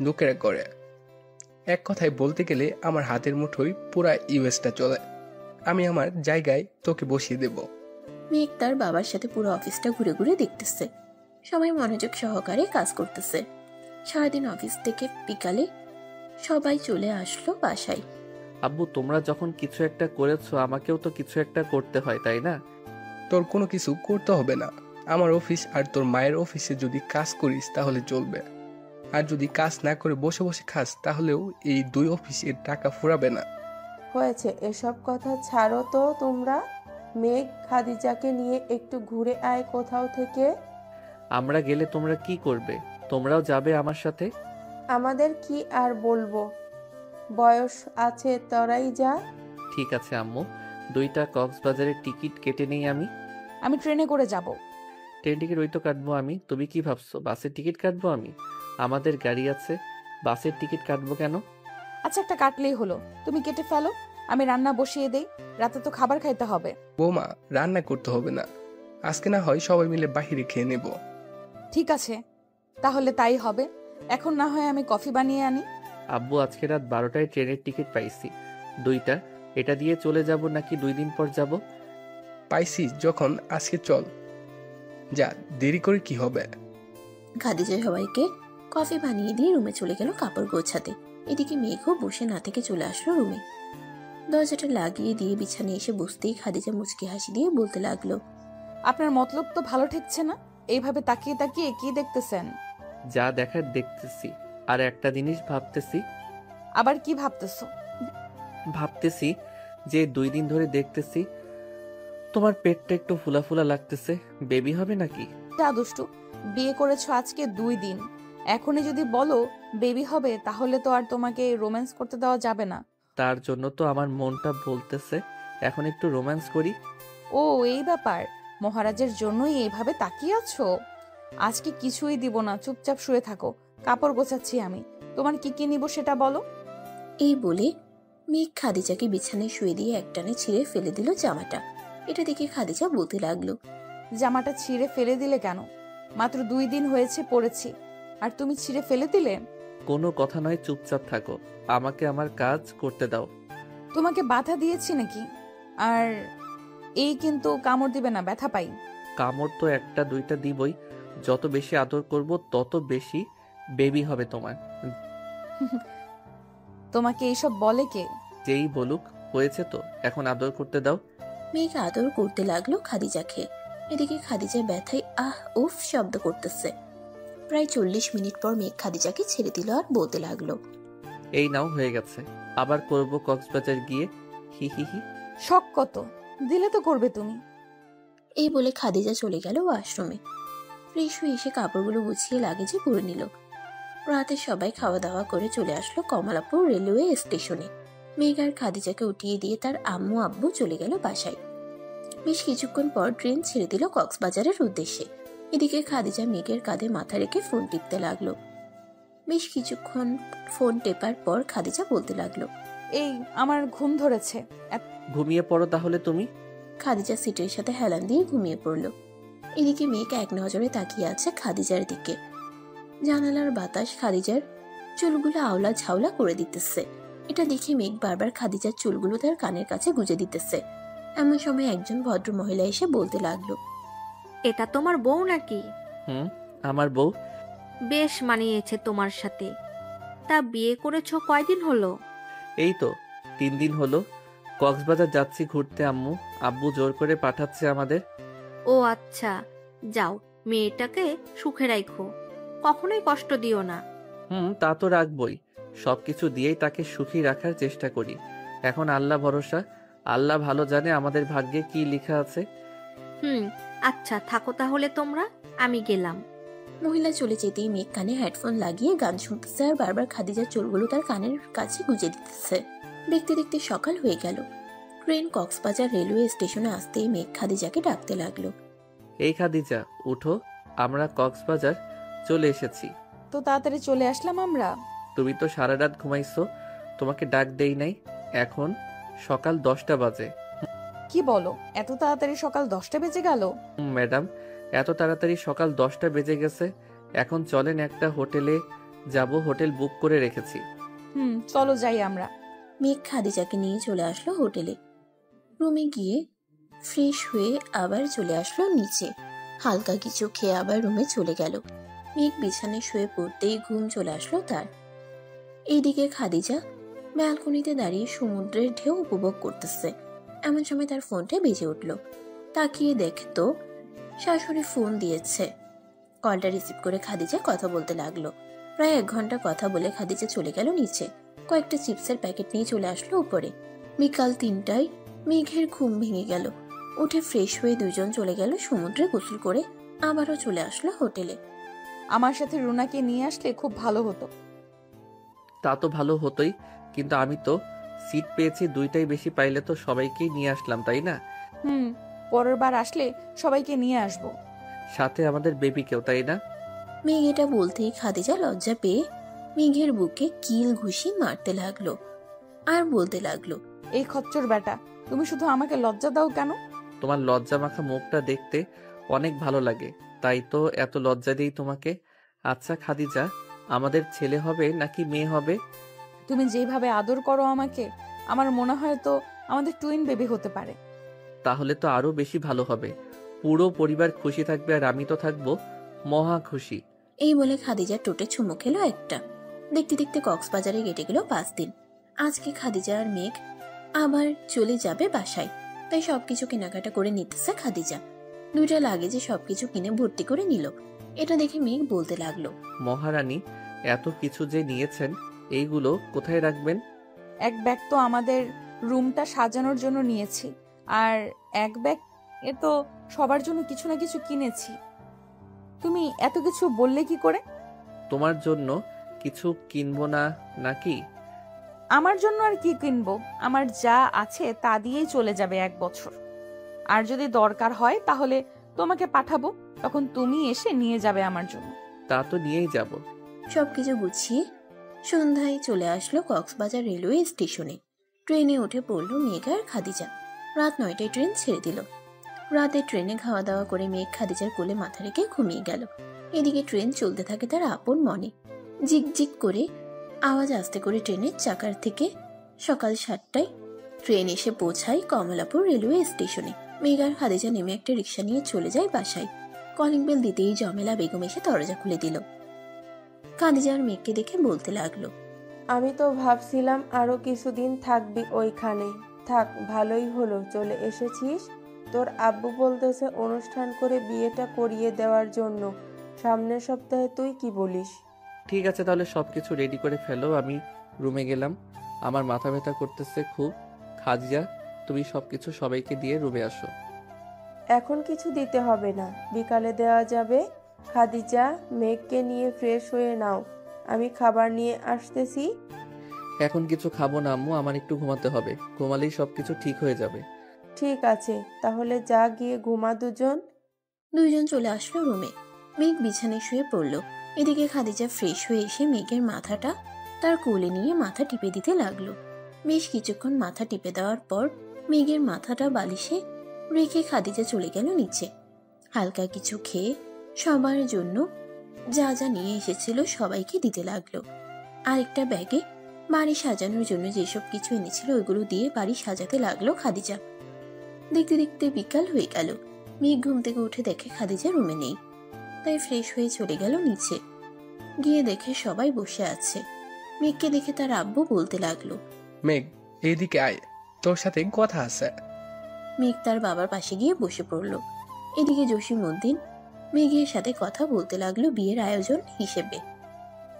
লোকেরা করে। এক কথায় বলতে গেলে আমার হাতের মুঠোয় পুরা ইউএসটা চলে। আমি আমার জায়গায় তোকে বসিয়ে দেব। মেঘ তার বাবার সাথে পুরো অফিসটা ঘুরে ঘুরে দেখতেছে। সবাই মনোযোগ সহকারে কাজ করতেছে। সারাদিন অফিস থেকে বিকালে সবাই চলে আসলো বাসায়। আব্বু, তোমরা যখন কিছু একটা করেছো, আমাকেও তো কিছু একটা করতে হয়, তাই না? তোর কোনো কিছু করতে হবে না। আমার অফিস আর তোর মায়ের অফিসে যদি কাজ করিস তাহলে চলবে, আর যদি কাজ না করে বসে বসে খাস তাহলেও এই 2 অফিসের টাকা ফুরাবে না। হয়েছে, এসব কথা ছাড়ো তো তোমরা। মেঘ, খাদিজাকে নিয়ে একটু ঘুরে আয় কোথাও থেকে। আমরা গেলে তোমরা কি করবে? তোমরাও যাবে আমার সাথে? আমাদের কি আর বলবো, বয়স আছে, তোরাই যা। ঠিক আছে আম্মু, 2টা কক্সবাজারের টিকিট কেটে নেই আমি। আমি ট্রেনে করে যাব। ট্রেন টিকিট ওই তো কাটবো আমি। তুমি কি ভাবছো বাসের টিকিট কাটবো আমি? আমাদের গাড়ি আছে, বাসের টিকিট কাটবো কেন? আচ্ছা, একটা কাটলেই হলো, তুমি কেটে ফেলো। আমি রান্না বসিয়ে দেই, রাতে তো খাবার খাইতে হবে। বৌমা, রান্না করতে হবে না, আজকে না হয় সবাই মিলে বাহিরে খেয়ে নেব। ঠিক আছে, তাহলে তাই হবে। এখন না হয় আমি কফি বানিয়ে আনি। আব্বু, আজকে রাত 12টায় ট্রেনের টিকিট পাইছি, 2টা। এটা দিয়ে চলে যাব নাকি 2 দিন পর যাব? পাইছিস যখন আজকে চল, যা, দেরি করে কি হবে। খাদিজা সবাইকে কফি বানিয়ে দিয়ে রুমে চলে গেল কাপড় গোছাতে। এদিকে মেঘও বসে না থেকে চলে আসলো রুমে। দরজাটা লাগিয়ে দিয়ে বিছানায় এসে বসতেই খাদিজা মুচকি হাসি দিয়ে বলতে লাগলো, আপনার মতলব তো ভালো ঠেকছে না। এইভাবে তাকিয়ে তাকিয়ে কি দেখতেছেন? যা দেখার দেখতেছি, আর একটা জিনিস ভাবতেছি। আবার কি ভাবতেছো? ভাবতেছি যে 2 দিন ধরে দেখতেছি তোমার পেটটা একটু ফুলা ফুলা লাগতেছে, বেবি হবে নাকি? যা দুষ্টু, বিয়ে করেছো আজকে 2 দিন, এখনই যদি বলো বেবি হবে তাহলে তো আর তোমাকে রোম্যান্স করতে দেওয়া যাবে না। তার জন্য তো আমার মনটা বলতেছে এখন একটু রোম্যান্স করি। ও, এই ব্যাপার। মহারাজের জন্যই এইভাবে তাকিয়ে আছো? আজকে কিছুই দিব না, চুপচাপ শুয়ে থাকো। কাপড় গোছাচ্ছি আমি, তোমার কি কি নিব সেটা বলো। এই বলে মেঘ খাদিজাকে বিছানায় শুয়ে দিয়ে একটানে ছিঁড়ে ফেলে দিল জামাটা। এটা দেখে খাদিজা বলতে লাগলো, জামাটা ছিঁড়ে ফেলে দিলে কেন? মাত্র 2 দিন হয়েছে পড়েছি, আর তুমি ছিঁড়ে ফেলে দিলে? কোনো কথা নয়, চুপচাপ থাকো, আমাকে আমার কাজ করতে দাও। তোমাকে বাধা দিয়েছি নাকি? আর এই কিন্তু কামড় দিবে না, ব্যথা পাই। কামড় তো 1টা 2টা দিবই, যত বেশি আদর করব তত বেশি বেবি হবে তোমার। তোমাকে এইসব বলে কে? যেই বলুক, হয়েছে তো, এখন আদর করতে দাও। মেঘ আদর করতে লাগলো খাদিজাকে। এদিকে খাদিজা ব্যথায় আহ উফ শব্দ করতেছে। প্রায় 40 মিনিট পর মেঘ খাদিজাকে ছেড়ে দিল আর বলতে লাগলো, এই নাও, হয়ে গেছে, আবার করব কক্সবাজার গিয়ে, হি হি হি। শখ কত, দিলে তো করবে তুমি। এই বলে খাদিজা চলে গেল ওয়াশরুমে। ফ্রেশ হয়ে এসে কাপড়গুলো গুছিয়ে লাগেজে পরে নিল। রাতে সবাই খাওয়া দাওয়া করে চলে আসলো কমলাপুর রেলওয়ে স্টেশনে। মেঘ আর খাদিজাকে উঠিয়ে দিয়ে তার আম্মু আব্বু চলে গেল বাসায়। বেশ কিছুক্ষণ পর ট্রেন ছেড়ে দিল কক্সবাজারের উদ্দেশ্যে। এদিকে খাদিজা মেঘের কাঁধে মাথা রেখে ফোন টিপতে লাগলো। বেশ কিছুক্ষণ ফোন টেপার পর খাদিজা বলতে লাগলো, এই আমার ঘুম ধরেছে। ঘুমিয়ে পড়ো তাহলে তুমি। খাদিজা সিটের সাথে হেলান দিয়ে ঘুমিয়ে পড়লো। এদিকে মেঘ এক নজরে তাকিয়ে আছে খাদিজার দিকে। জানালার বাতাস খাদিজার চুলগুলো আওলা ঝাওলা করে দিতেছে। এটা দেখে মেঘ বারবার খাদিজার চুলগুলো তার কানের কাছে গুজে দিতেছে। এমন সময় একজন ভদ্র মহিলা এসে বলতে লাগলো, এটা তোমার বউ নাকি? আমার বউ। বেশ মানিয়েছে তোমার সাথে। তা বিয়ে করেছো কয়দিন হলো? এই তো 3 দিন হলো। কক্সবাজার যাচ্ছি ঘুরতে আম্মু, আব্বু জোর করে পাঠাচ্ছে আমাদের। ও আচ্ছা, যাও, মেয়েটাকে সুখে রাখো, কখনোই কষ্ট দিও না। তা তো রাখবই, সবকিছু দিয়েই তাকে সুখী রাখার চেষ্টা করি। এখন আল্লাহ ভরসা, আল্লাহ ভালো জানে আমাদের ভাগ্যে কি লেখা আছে। আচ্ছা, থাকো তাহলে তোমরা, আমি গেলাম। মহিলা চলে যেতেই মেঘ কানে হেডফোন লাগিয়ে গান শুনতেছে আর বারবার খাদিজার চুলগুলো তার কানের কাছে গুজে দিতেছে। দেখতে দেখতে সকাল হয়ে গেল। ট্রেন কক্সবাজার রেলওয়ে স্টেশনে আসতেই মেঘ খাদিজাকে ডাকতে লাগলো, এই খাদিজা, উঠো, আমরা কক্সবাজার চলে এসেছি। তো তাড়াতাড়ি চলে আসলাম আমরা। তুমি তো সারা রাত ঘুমাইছো, তোমাকে ডাক দেই নাই। এখন সকাল 10টা বাজে। কি বলো, এত তাড়াতাড়ি সকাল 10টা বেজে গেল? ম্যাডাম, এত তাড়াতাড়ি সকাল 10টা বেজে গেছে। এখন চলেন একটা হোটেলে যাব, হোটেল বুক করে রেখেছি। চলো যাই আমরা। মেঘ খাদিজাকে নিয়ে চলে আসলো হোটেলে। রুমে গিয়ে ফ্রেশ হয়ে আবার চলে আসলো নিচে। হালকা কিছু খেয়ে আবার রুমে চলে গেল। মেঘ বিছানায় শুয়ে পড়তেই ঘুম চলে আসলো তার। এইদিকে খাদিজা ব্যালকনিতে দাঁড়িয়ে সমুদ্রের ঢেউ উপভোগ করতেছে। এমন সময় তার ফোনটা বেজে উঠল। তাকিয়ে দেখতো শাশুড়ি ফোন দিয়েছে। কলটা রিসিভ করে খাদিজা কথা বলতে লাগলো। প্রায় 1 ঘন্টা কথা বলে খাদিজা চলে গেল নিচে। কয়েকটা চিপসের প্যাকেট নিয়ে চলে আসলো উপরে। বিকাল 3টায় মেঘের ঘুম ভেঙে গেল। উঠে ফ্রেশ হয়ে দুজন চলে গেল সমুদ্রে গোসল করে। আবারও চলে আসলো হোটেলে। আমার সাথে রুনাকে নিয়ে আসলে খুব ভালো হতো। তা তো ভালো হতোই, কিন্তু আমি তো সিট পেয়েছি 2টাই, বেশি পাইলে তো সবাইকেই নিয়ে আসলাম, তাই না? পরের বার আসলে সবাইকে নিয়ে আসবো, সাথে আমাদের বেবিকেও, তাই না? মেঘ এটা বলতেই খাদিজা লজ্জা পেয়ে মেঘের বুকে কিল ঘুষি মারতে লাগলো আর বলতে লাগলো, এই খচ্চর বেটা, তুমি শুধু আমাকে লজ্জা দাও কেন? তোমার লজ্জা মাখা মুখটা দেখতে অনেক ভালো লাগে, তাই তো এত লজ্জা দিই তোমাকে। আচ্ছা খাদিজা, আমাদের ছেলে হবে নাকি মেয়ে হবে? তুমি যেভাবে আদর করো আমাকে, আমার মনে হয় তো আমাদের টুইন বেবি হতে পারে। তাহলে তো আরো বেশি ভালো হবে, পুরো পরিবার খুশি থাকবে আর আমি তো থাকবো মহা খুশি। এই বলে খাদিজা টোটে চুমু খেলো একটা। দেখতে দেখতে কক্সবাজারে কেটে গেল 5 দিন। আজকে খাদিজা আর মেঘ আবার চলে যাবে বাসায়, তাই সবকিছু কেনাকাটা করে নিতেছে খাদিজা। 2টা লাগেজে সবকিছু কিনে ভর্তি করে নিল। এটা দেখে মেঘ বলতে লাগলো, মহারানী, এত কিছু যে নিয়েছেন, এইগুলো কোথায় রাখবেন? এক ব্যাগ তো আমাদের রুমটা সাজানোর জন্য নিয়েছি, আর এক ব্যাগ এ তো সবার জন্য কিছু না কিছু কিনেছি। তুমি এত কিছু বললে কি করে? তোমার জন্য কিছু কিনবো না নাকি? আমার জন্য আর কি কিনবো? আমার যা আছে তা দিয়েই চলে যাবে 1 বছর। আর যদি দরকার হয় তাহলে তোমাকে পাঠাবো, তখন তুমি এসে নিয়ে যাবে আমার জন্য। তা তো নিয়েই যাব। সবকিছু গুছিয়ে সন্ধ্যায় চলে আসলো কক্সবাজার রেলওয়ে স্টেশনে। ট্রেনে উঠে পড়ল মেঘ আর খাদিজা। রাত 9টায় ট্রেন ছেড়ে দিল। রাতে ট্রেনে খাওয়া দাওয়া করে মেঘ খাদিজার কোলে মাথা রেখে ঘুমিয়ে গেল। এদিকে ট্রেন চলতে থাকে তার আপন মনে। জিকজিক করে আওয়াজ আসতে করে ট্রেনের চাকার থেকে সকাল 7টায় ট্রেন এসে পৌঁছায় কমলাপুর রেলওয়ে স্টেশনে। মেঘ আর খাদিজা নেমে একটা রিক্সা নিয়ে চলে যায় বাসায়। কলিং বেল দিতেই জমেলা বেগম এসে দরজা খুলে দিল। খাদিজা আর মেঘকে দেখে বলতে লাগলো, আমি তো ভাবছিলাম আরো কিছুদিন থাকবি ওইখানে। থাক, ভালোই হলো চলে এসেছিস। তোর আব্বু বলতেছে অনুষ্ঠান করে বিয়েটা করিয়ে দেওয়ার জন্য। সামনের সপ্তাহে তুই কি বলিস? ঠিক আছে, তাহলে সবকিছু রেডি করে ফেলো, আমি রুমে গেলাম। আমার মাথা ব্যথা করতেছে খুব। খাদিজা, তুমি সবকিছু সবাইকে দিয়ে রুমে আসো। এখন কিছু দিতে হবে না, বিকালে দেওয়া যাবে। খাদিজা, মেঘকে নিয়ে ফ্রেশ হয়ে নাও, আমি খাবার নিয়ে আসতেছি। এখন কিছু খাবো না আম্মু, আমার একটু ঘুমাতে হবে। ঘুমালেই সবকিছু ঠিক হয়ে যাবে। ঠিক আছে, তাহলে যা গিয়ে ঘুমা দুজন। দুইজন চলে আসলো রুমে। মেঘ বিছানায় শুয়ে পড়ল। এদিকে খাদিজা ফ্রেশ হয়ে এসে মেঘের মাথাটা তার কোলে নিয়ে মাথা টিপে দিতে লাগলো। বেশ কিছুক্ষণ মাথা টিপে দেওয়ার পর মেঘের মাথাটা বালিশে রেখে খাদিজা চলে গেল নিচে। হালকা কিছু খেয়ে সবার জন্য যা যা নিয়ে এসেছিল সবাইকে দিতে লাগলো। আরেকটা ব্যাগে বাড়ি সাজানোর জন্য যেসব কিছু এনেছিল ওইগুলো দিয়ে বাড়ি সাজাতে লাগলো খাদিজা। দেখতে দেখতে বিকাল হয়ে গেল। মেঘ ঘুম থেকে উঠে দেখে খাদিজা রুমে নেই, তাই ফ্রেশ হয়ে চলে গেল নিচে। গিয়ে দেখে সবাই বসে আছে। মেঘকে দেখে তার আব্বু বলতে লাগলো, মেঘ, এইদিকে আয়, তোর সাথে কথা আছে। মেঘ তার বাবার পাশে গিয়ে বসে পড়ল। এদিকে জসিমউদ্দিন মেঘের সাথে কথা বলতে লাগলো বিয়ের আয়োজন হিসেবে।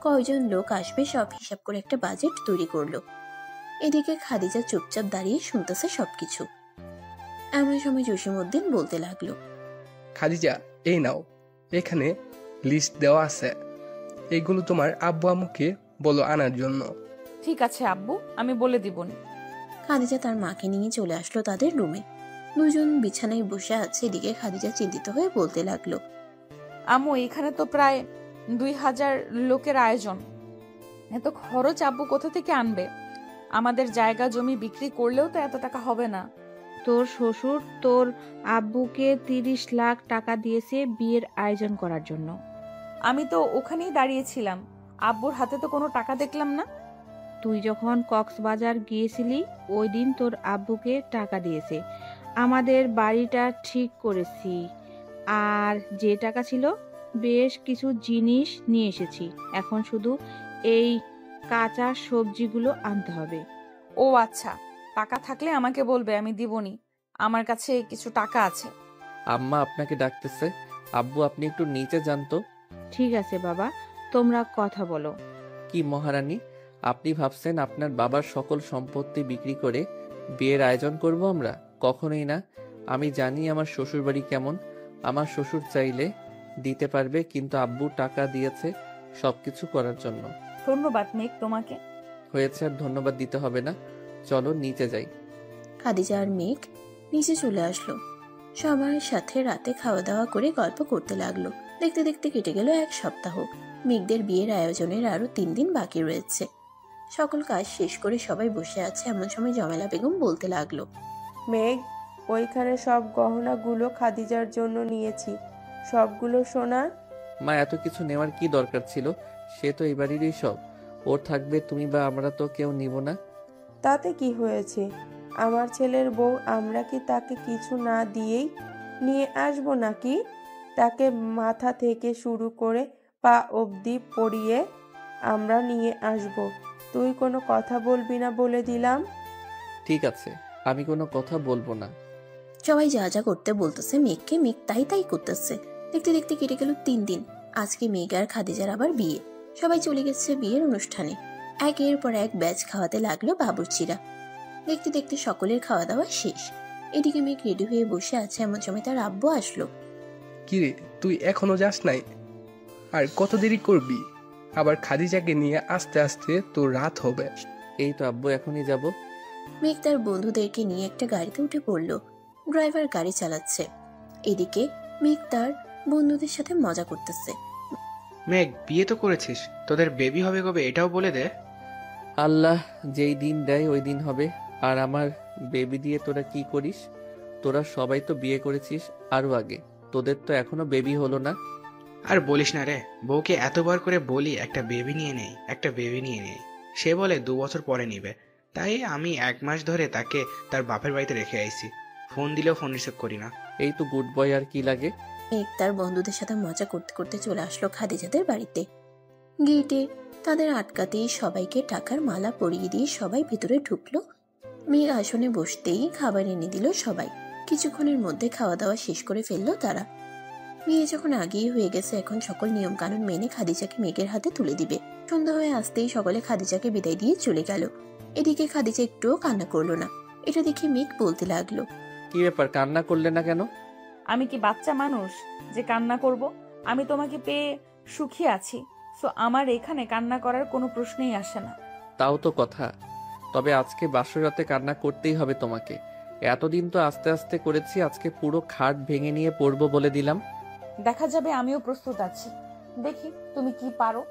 কয়জন লোক আসবে সব হিসাব করে একটা বাজেট তৈরি করলো। এদিকে খাদিজা চুপচাপ দাঁড়িয়ে শুনতেছে সবকিছু। এমন সময় জসিমউদ্দিন বলতে লাগলো, খাদিজা, এই নাও, এখানে লিস্ট দেওয়া আছে। এগুলো তোমার আব্বু আম্মুকে বলো আনার জন্য। ঠিক আছে আব্বু, আমি বলে দিবনি। খাদিজা তার মাকে নিয়ে চলে আসলো তাদের রুমে। দুজন বিছানায় বসে আছে। এদিকে খাদিজা চিন্তিত হয়ে বলতে লাগলো, আম্মু, এখানে তো প্রায় 2000 লোকের আয়োজন। এত খরচ আব্বু কোথা থেকে আনবে? আমাদের জায়গা জমি বিক্রি করলেও তো এত টাকা হবে না। তোর শ্বশুর তোর আব্বুকে 30 লাখ টাকা দিয়েছে বিয়ের আয়োজন করার জন্য। আমি তো ওখানেই দাঁড়িয়েছিলাম, আব্বুর হাতে তো কোনো টাকা দেখলাম না। তুই যখন কক্সবাজার গিয়েছিলি ওই দিন তোর আব্বুকে টাকা দিয়েছে। আমাদের বাড়িটা ঠিক করেছি, আর যে টাকা ছিল বেশ কিছু জিনিস নিয়ে এসেছি। এখন শুধু এই কাঁচা সবজিগুলো আনতে হবে। ও আচ্ছা, টাকা থাকলে আমাকে বলবে, আমি দিবনি। আমার কাছে কিছু টাকা আছে। আম্মা আপনাকে ডাকতেছে। আব্বু, আপনি একটু নিচে যান তো। ঠিক আছে বাবা, তোমরা কথা বলো। কি মহারানী, আপনি ভাবছেন আপনার বাবার সকল সম্পত্তি বিক্রি করে বিয়ের আয়োজন করব আমরা? কখনোই না। আমি জানি আমার শ্বশুর বাড়ি কেমন। আমার শ্বশুর চাইলে দিতে পারবে, কিন্তু আব্বু টাকা দিয়েছে সবকিছু করার জন্য। ধন্যবাদ মেঘ তোমাকে। হয়েছে, আর ধন্যবাদ দিতে হবে না, চলো নিচে যাই। খাদিজা আর মেঘ নিচে চলে আসলো। সবার সাথে রাতে খাওয়া দাওয়া করে গল্প করতে লাগলো। দেখতে দেখতে কেটে গেল 1 সপ্তাহ। মেঘদের বিয়ের আয়োজনের আরো 3 দিন বাকি রয়েছে। সকল কাজ শেষ করে সবাই বসে আছে, এমন সময় জমেলা বেগম বলতে লাগলো, মেঘ, ওইখানে সব গহনাগুলো খাদিজার জন্য নিয়েছি, সবগুলো সোনা। মা, এত কিছু নেওয়ার কি দরকার ছিল? সে তো এই বাড়িরই সব, ওর থাকবে, তুমি বা আমরা তো কেউ নিব না। তাতে কি হয়েছে? আমার ছেলের বউ, আমরা কি তাকে কিছু না দিয়েই নিয়ে আসবো নাকি? তাকে মাথা থেকে শুরু করে পা অবধি পরিয়ে আমরা নিয়ে আসব। তুই কোনো কথা বলবি না বলে দিলাম। ঠিক আছে, আমি কোনো কথা বলবো না। সবাই যা যা করতে বলতেছে মেঘকে, মেঘ তাই তাই করতেছে। দেখতে দেখতে কেটে গেল 3 দিন। আজকে মেঘ আর খাদিজার আবার বিয়ে। সবাই চলে গেছে বিয়ের অনুষ্ঠানে। একের পর এক ব্যাচ খাওয়াতে লাগলো বাবুর্চিরা। দেখতে দেখতে সকলের খাওয়া দাওয়া শেষ। এদিকে মেঘ রেডি হয়ে বসে আছে, এমন সময় তার আব্বু আসলো। কিরে, তুই এখনো যাস নাই? আর কত দেরি করবি? আবার খাদিজাকে নিয়ে আস্তে আস্তে তোর রাত হবে। এই তো আব্বু, এখনই যাব। মেঘ তার বন্ধুদেরকে নিয়ে একটা গাড়িতে উঠে পড়লো। ড্রাইভার গাড়ি চালাচ্ছে। এদিকে মেঘ তার বন্ধুদের সাথে মজা করতেছে। মেঘ, বিয়ে তো করেছিস, তোদের বেবি হবে কবে এটাও বলে দে। আল্লাহ যেই দিন দেয় ওই দিন হবে। আর আমার বেবি দিয়ে তোরা কি করিস? তোরা সবাই তো বিয়ে করেছিস আরো আগে, তোদের তো এখনো বেবি হলো না। আর বলিস না রে, বউকে এতবার করে বলি একটা বেবি নিয়ে নেই, একটা বেবি নিয়ে নেই, সে বলে 2 বছর পরে নিবে। তাই আমি 1 মাস ধরে তাকে তার বাপের বাড়িতে রেখে আইছি। ফোন দিলেও ফোন রিসিভ করি না। এই তো গুড বয়, আর কি লাগে? মেঘ তার বন্ধুদের সাথে মজা করতে করতে চলে আসলো খাদিজাদের বাড়িতে। গেটে তাদের আটকাতেই সবাইকে টাকার মালা পরিয়ে দিয়ে সবাই ভিতরে ঢুকলো। মেঘ আসনে বসতেই খাবার এনে দিল সবাই। কিছুক্ষণের মধ্যে খাওয়া দাওয়া শেষ করে ফেললো তারা। বিয়ে যখন আগেই হয়ে গেছে, এখন সকল নিয়ম কানুন মেনে খাদিজাকে মেঘের হাতে তুলে দিবে। সন্ধ্যা হয়ে আসতেই সকলে খাদিজাকে বিদায় দিয়ে চলে গেল। এদিকে খাদিজা একটুও কান্না করলো না। এটা দেখে মেঘ বলতে লাগলো, কি ব্যাপার, কান্না করলে না কেন? আমি কি বাচ্চা মানুষ যে কান্না করব? আমি তোমাকে পেয়ে সুখী আছি, সো আমার এখানে কান্না করার কোনো প্রশ্নই আসে না। তাও তো কথা, তবে আজকে বাসর রাতে কান্না করতেই হবে তোমাকে। এতদিন তো আস্তে আস্তে করেছি, আজকে পুরো খাট ভেঙে নিয়ে পড়বো বলে দিলাম। দেখা যাবে, আমিও প্রস্তুত আছি। দেখি তুমি কি পারো।